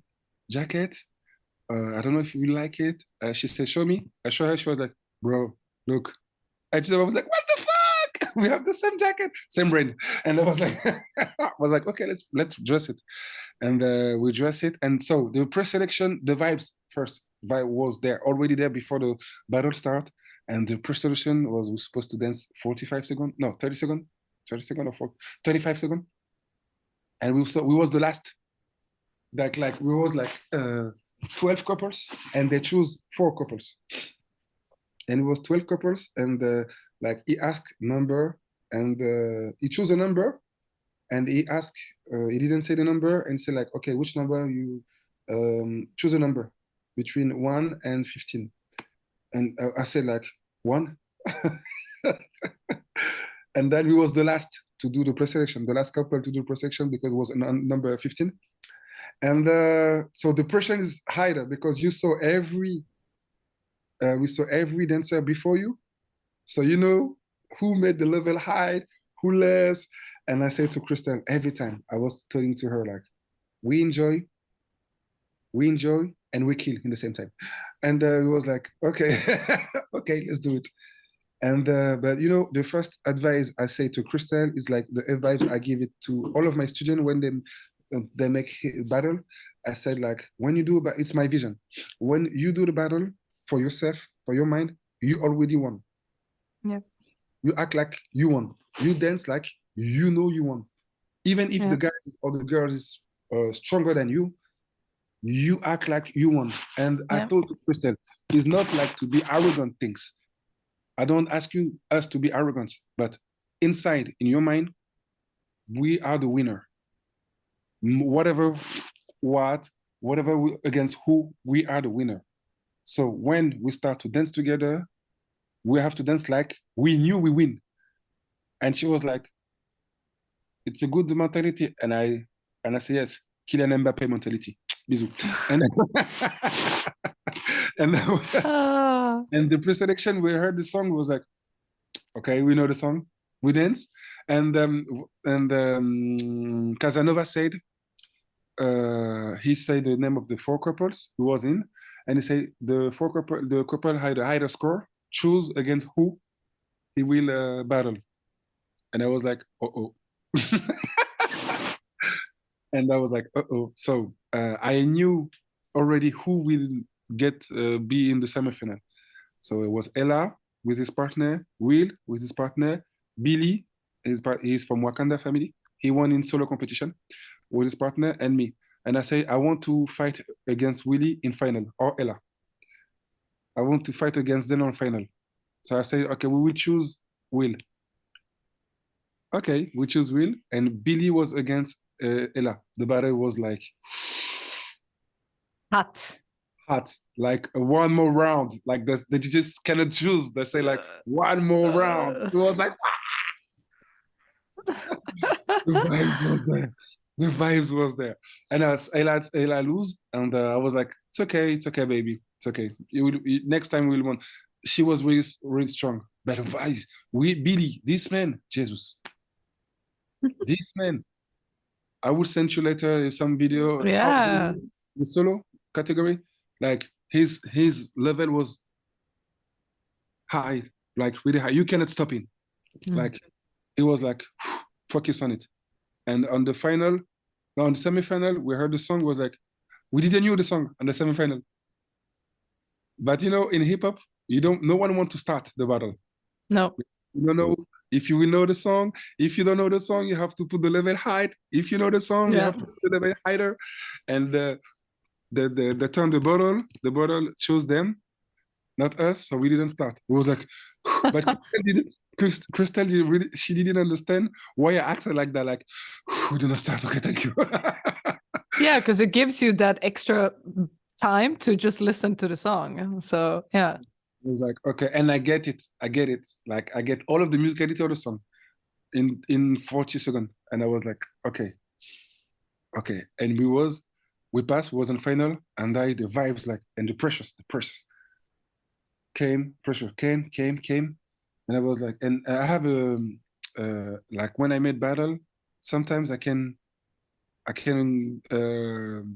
jacket. I don't know if you like it. She said, show me. I show her. She was like, bro, look. I was like, what the fuck? We have the same jacket, same brand. And I was like, I was like, okay, let's dress it. And we dress it. And so the pre-selection, the vibes first vibe was there already there before the battle start. And the pre-selection was we supposed to dance 45 seconds, no, 30 seconds, 30 seconds or 35 seconds. And we was the last. Like we was like 12 couples, and they choose 4 couples. And it was 12 couples, and like he asked number, and he chose a number, and he asked, he didn't say the number, and said like, okay, which number you choose a number between 1 and 15. And I said like 1. And then we was the last to do the pre-selection, the last couple to do pre-selection because it was number 15. And so the pressure is higher because you saw we saw every dancer before you. So you know who made the level high, who less. And I say to Crystal every time, I was telling to her like, we enjoy, and we kill in the same time. And it was like, okay, okay, let's do it. And but you know, the first advice I say to Crystal is like the advice I give it to all of my students when they make battle. I said like, when you do, it's my vision. When you do the battle for yourself, for your mind, you already won. Yeah. You act like you won. You dance like you know you won. Even if Yeah. the guy or the girl is stronger than you, you act like you won. And I Yeah. told Crystal, it's not like to be arrogant things. I don't ask us to be arrogant, but inside, in your mind, we are the winner. Whatever, against who, we are the winner. So when we start to dance together, we have to dance like we knew we win. And she was like, it's a good mentality. And I say, yes, Kylian Mbappé mentality. Bisous. And and, Ah. and the pre-selection, we heard the song, was like, okay, we know the song, we dance. And Casanova said, he said the name of the 4 couples who was in, and he said the couple had a higher score, choose against who he will battle. And I was like, uh-oh. And I was like, uh-oh. So I knew already who will be in the semifinal. So it was Ella with his partner, Will with his partner, Billy, he's from Wakanda family. He won in solo competition with his partner, and me. And I say, I want to fight against Willie in final, or Ella. I want to fight against them on final. So I say, okay, we will choose Will. Okay, we choose Will, and Billy was against Ella. The battle was like Hot. hot, like one more round. Like this, they just cannot choose. They say like one more round. It was like the vibes was there. The vibes was there. And as Ella lose, and I was like, it's okay, baby, it's okay. Next time we'll win. She was really, really strong. But vibes, Billy, this man, Jesus, this man. I will send you later some video. Yeah. The solo category, like his level was high, like really high. You cannot stop him. Like it was like focus on it. And on the final, no, on the semifinal, we heard the song was like we didn't know the song on the semifinal. But you know, in hip hop, no one wants to start the battle. No. You don't know if you will know the song. If you don't know the song, you have to put the level high. If you know the song, you Yeah. have to put the level higher. And the turn the bottle chose them, not us. So we didn't start. It was like, but Crystal really, she didn't understand why I acted like that. Like, we didn't start. Okay, thank you. Yeah, because it gives you that extra time to just listen to the song. So yeah. It was like, okay, and I get it. Like I get all of the musicality of the song in 40 seconds. And I was like, okay. And we passed, was in final, and the vibes like, and the pressures came. And I was like, and I have like when I made battle, sometimes I can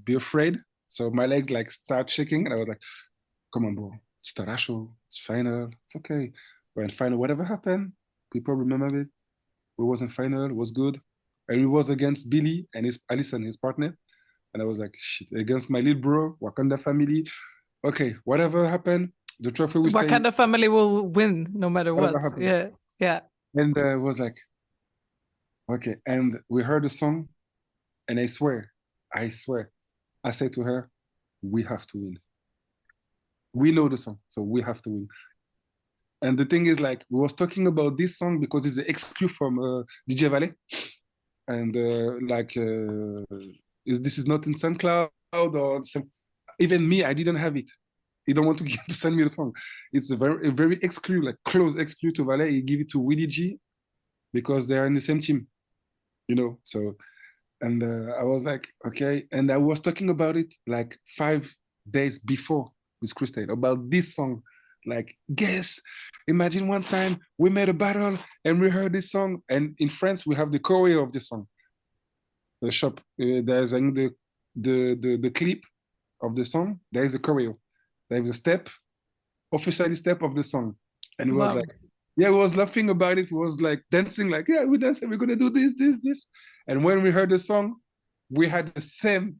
be afraid. So my legs like start shaking, and I was like, "Come on, bro, it's Tarraxo, it's final, it's okay." We're in final. Whatever happened, people remember it. We was in final, it was good, and we was against Billy and his Allison, his partner. And I was like, "Shit, against my little bro, Wakanda family. Okay, whatever happened, the trophy we stay. Wakanda family will win no matter Whatever what. happened." Yeah, yeah. And it was like, okay. And we heard the song, and I swear, I said to her, "We have to win. We know the song, so we have to win." And the thing is, like, we was talking about this song because it's the exclu from DJ Valet, and this is not in SoundCloud or some. Even me, I didn't have it. He don't want to, to send me the song. It's a very exclu, like close exclu to Valet. He give it to Willie G because they are in the same team, you know. So, and I was like, okay. And I was talking about it like 5 days before with Christine about this song. Like, guess, imagine one time we made a battle and we heard this song. And in France, we have the choreo of the song. The shop, there's the clip of the song. There is a choreo. There is a step, officially step of the song. And it was Wow. like, yeah, we was laughing about it. We was like dancing, like, yeah, we're dancing, we're gonna do this. And when we heard the song, we had the same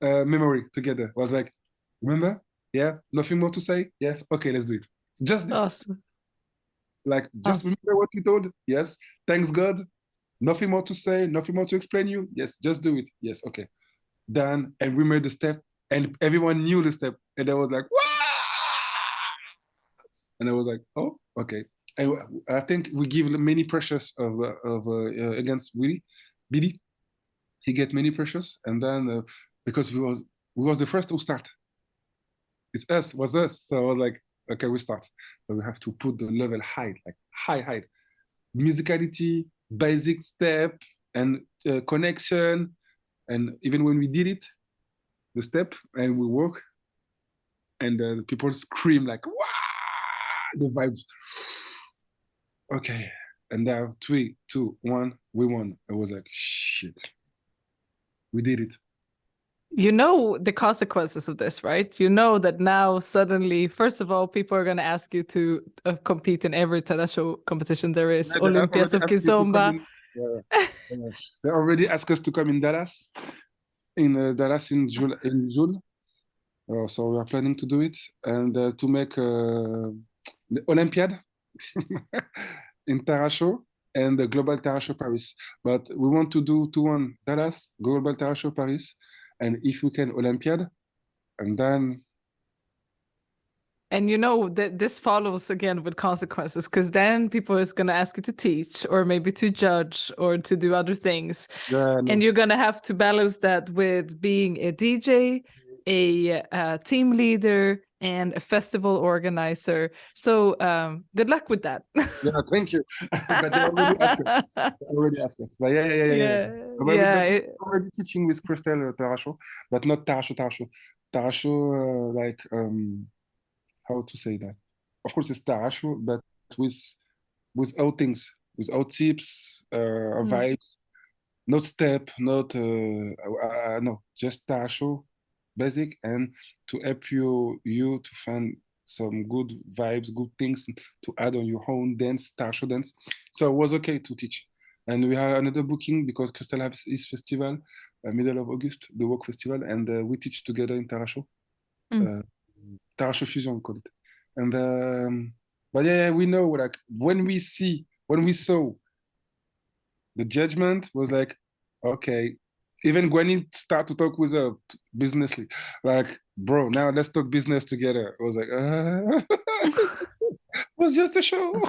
memory together. It was like, remember? Yeah, nothing more to say? Yes, okay, let's do it. Just this. Awesome. Like, just Awesome. remember what you told? Yes, thanks God. Nothing more to say, nothing more to explain you. Yes, just do it. Yes, okay. Done. And we made the step, and everyone knew the step. And I was like, "Wah!" And I was like, oh, okay. And I think we give many pressures against Billy. He get many pressures, and then because we was the first to start. It's us, was us. So I was like, okay, we start. So we have to put the level high, like high, musicality, basic step, and connection. And even when we did it, the step, and we walk, and the people scream like, wow, the vibes. Okay. And now 3, 2, 1, we won. I was like, shit. We did it. You know the consequences of this, right? You know that now suddenly, first of all, people are going to ask you to compete in every Tarraxo competition there is. Yeah, they Olympiads already of asked you to come Kizomba. in. They already asked us to come in Dallas, in June. So we are planning to do it and to make the Olympiad in Tarraxo and the Global Tarraxo Paris. But we want to do 2-1 Dallas, Global Tarraxo Paris, and if we can, Olympiad, and then. And you know that this follows again with consequences, because then people is going to ask you to teach or maybe to judge or to do other things. Yeah, no. And you're going to have to balance that with being a DJ, a team leader, and a festival organizer. So good luck with that. Yeah, thank you. But they already asked us. But yeah. But we're already teaching with Christelle Tarraxo, but not Tarraxo. Tarraxo, like, how to say that? Of course, it's Tarraxo, but without things, without tips, vibes, not step, not no, just Tarraxo, basic, and to help you to find some good vibes, good things to add on your own dance, Tarraxo dance. So it was okay to teach. And we have another booking because Crystal has his festival, middle of August, the Work Festival, and we teach together in Tarraxo. Tarraxo Fusion, we call it. And but yeah, we know, like, when we saw the judgment was like, okay. Even Gwenny start to talk with her businessly, like, bro, now let's talk business together. I was like, it was just a show.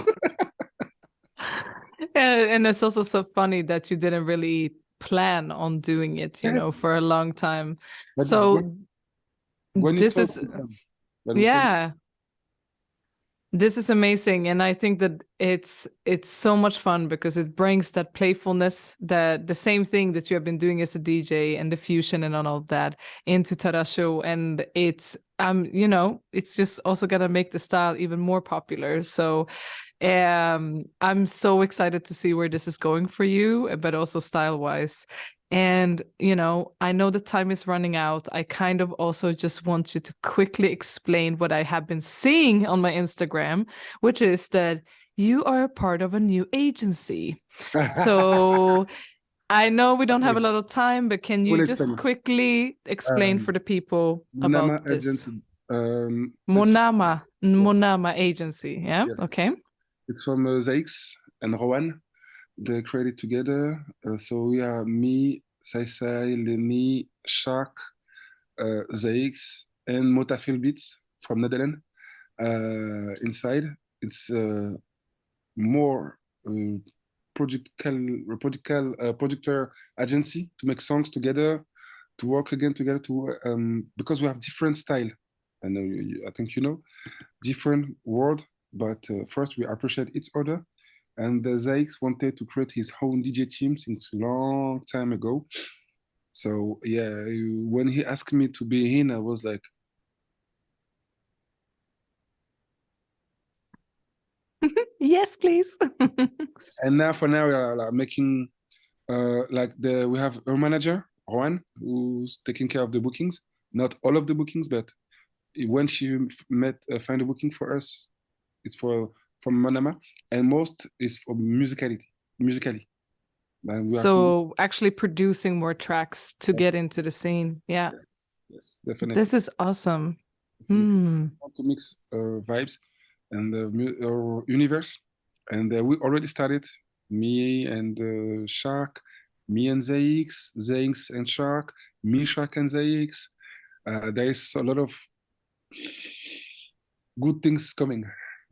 And it's also so funny that you didn't really plan on doing it, you know, for a long time. But so when this is, yeah. This is amazing, and I think that it's so much fun because it brings that playfulness, that the same thing that you have been doing as a DJ and the fusion and all of that into Tarraxo, and it's you know, it's just also gonna make the style even more popular. So I'm so excited to see where this is going for you, but also style-wise. And, I know the time is running out. I kind of also just want you to quickly explain what I have been seeing on my Instagram, which is that you are a part of a new agency. So I know we don't have a lot of time, but can you Will just explain. quickly explain for the people Monama about this? agency. Monama, Yes, Monama agency. Yeah. yes. Okay. It's from Zaix and Rowan. They created together. So we are me, Sai, Lenny, Shark, Zaix, and Motafil Beats from Netherlands. Inside, it's more projector agency to make songs together, to work again together, to because we have different style. And I think different world, but first we appreciate each other. And Zaix wanted to create his own DJ team since long time ago. So yeah, when he asked me to be in, I was like, Yes, please. and now for now we are like, making we have a manager, Juan, who's taking care of the bookings. Not all of the bookings, but when she find a booking for us, it's from Monama, and most is for musically. And we are So actually producing more tracks to get into the scene. Yeah. yes, yes, definitely. This is awesome. Definitely. Hmm. Want to mix vibes and universe, and we already started. Me and Shark, me and Zaix and Shark, me Shark and Zaix. There is a lot of good things coming,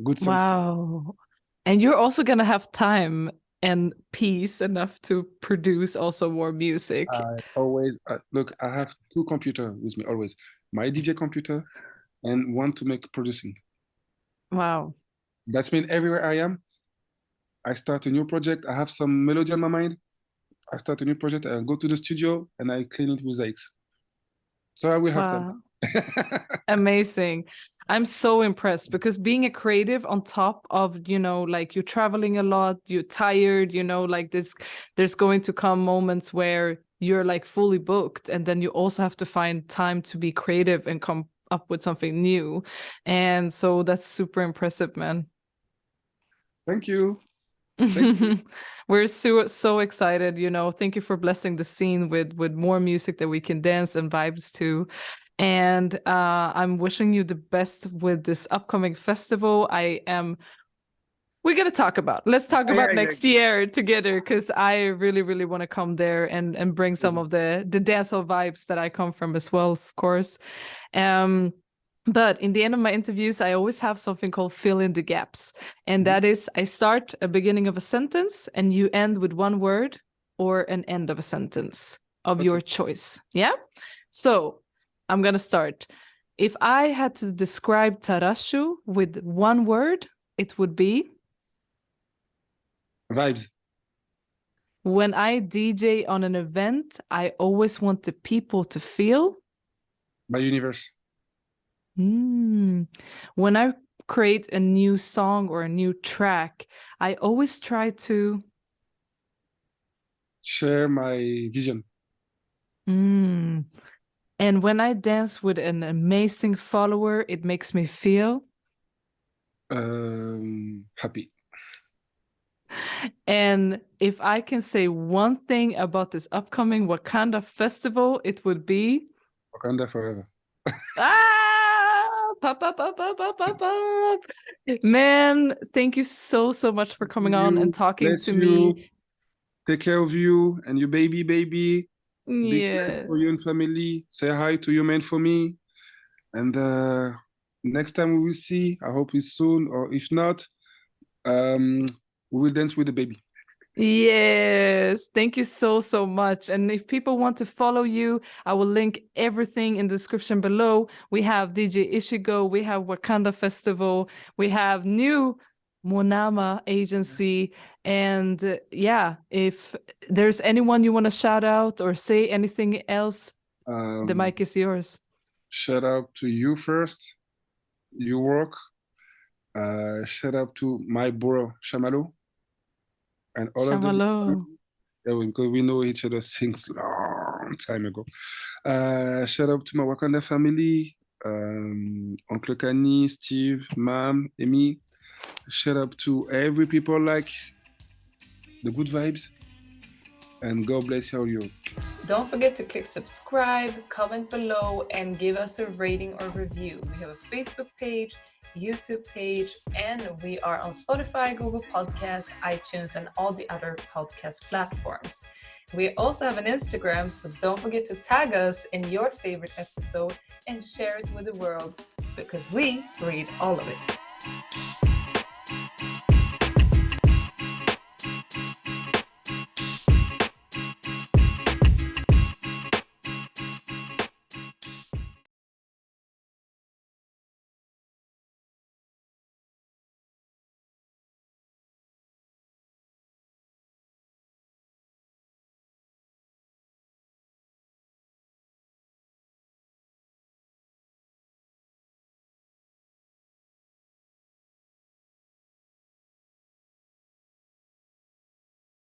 good songs. Wow. And you're also gonna have time and peace enough to produce also more music. I always look. I have two computers with me always. My DJ computer and one to make producing. Wow. That's mean everywhere I am, I start a new project. I have some melody on my mind. I start a new project. I go to the studio and I clean it with X. So I will have time. Wow. Amazing. I'm so impressed because being a creative on top of, like you're traveling a lot, you're tired, like there's going to come moments where you're like fully booked, and then you also have to find time to be creative and come up with something new. And so that's super impressive, man. Thank you. Thank you. We're so excited, Thank you for blessing the scene with more music that we can dance and vibes to. And I'm wishing you the best with this upcoming festival. We're gonna talk about. Let's talk about next year together, because I really, really want to come there and bring some of the dancehall vibes that I come from as well, of course. But in the end of my interviews, I always have something called fill in the gaps. And that is, I start a beginning of a sentence and you end with one word or an end of a sentence of your choice. Yeah? So I'm going to start. If I had to describe Tarraxo with one word, it would be? Vibes. When I DJ on an event, I always want the people to feel? My universe. When I create a new song or a new track, I always try to Share my vision. And when I dance with an amazing follower, it makes me feel Happy. And if I can say one thing about this upcoming Wakanda festival, it would be Wakanda forever. Pop, pop, pop, pop, pop, pop, pop. Man, thank you so much for coming on and talking to me. Take care of you and your baby. Big bless Yeah. for you and family. Say hi to your man for me. And next time we will see, I hope it's soon, or if not, we will dance with the baby. Yes, thank you so much. And if people want to follow you, I will link everything in the description below. We have DJ Ichigo, we have Wakanda Festival, we have new Monama agency. And yeah, if there's anyone you want to shout out or say anything else, the mic is yours. Shout out to you first. You work Shout out to my bro Shamalo and all of the Shamalo. yeah, because we know each other since long time ago. Shout out to my Wakanda family, Uncle Kanye, Steve, Mom, Amy. Shout out to every people like the good vibes, and God bless all you. Don't forget to click subscribe, comment below, and give us a rating or review. We have a Facebook page, YouTube page, and we are on Spotify, Google Podcasts, iTunes, and all the other podcast platforms. We also have an Instagram, so don't forget to tag us in your favorite episode and share it with the world because we read all of it.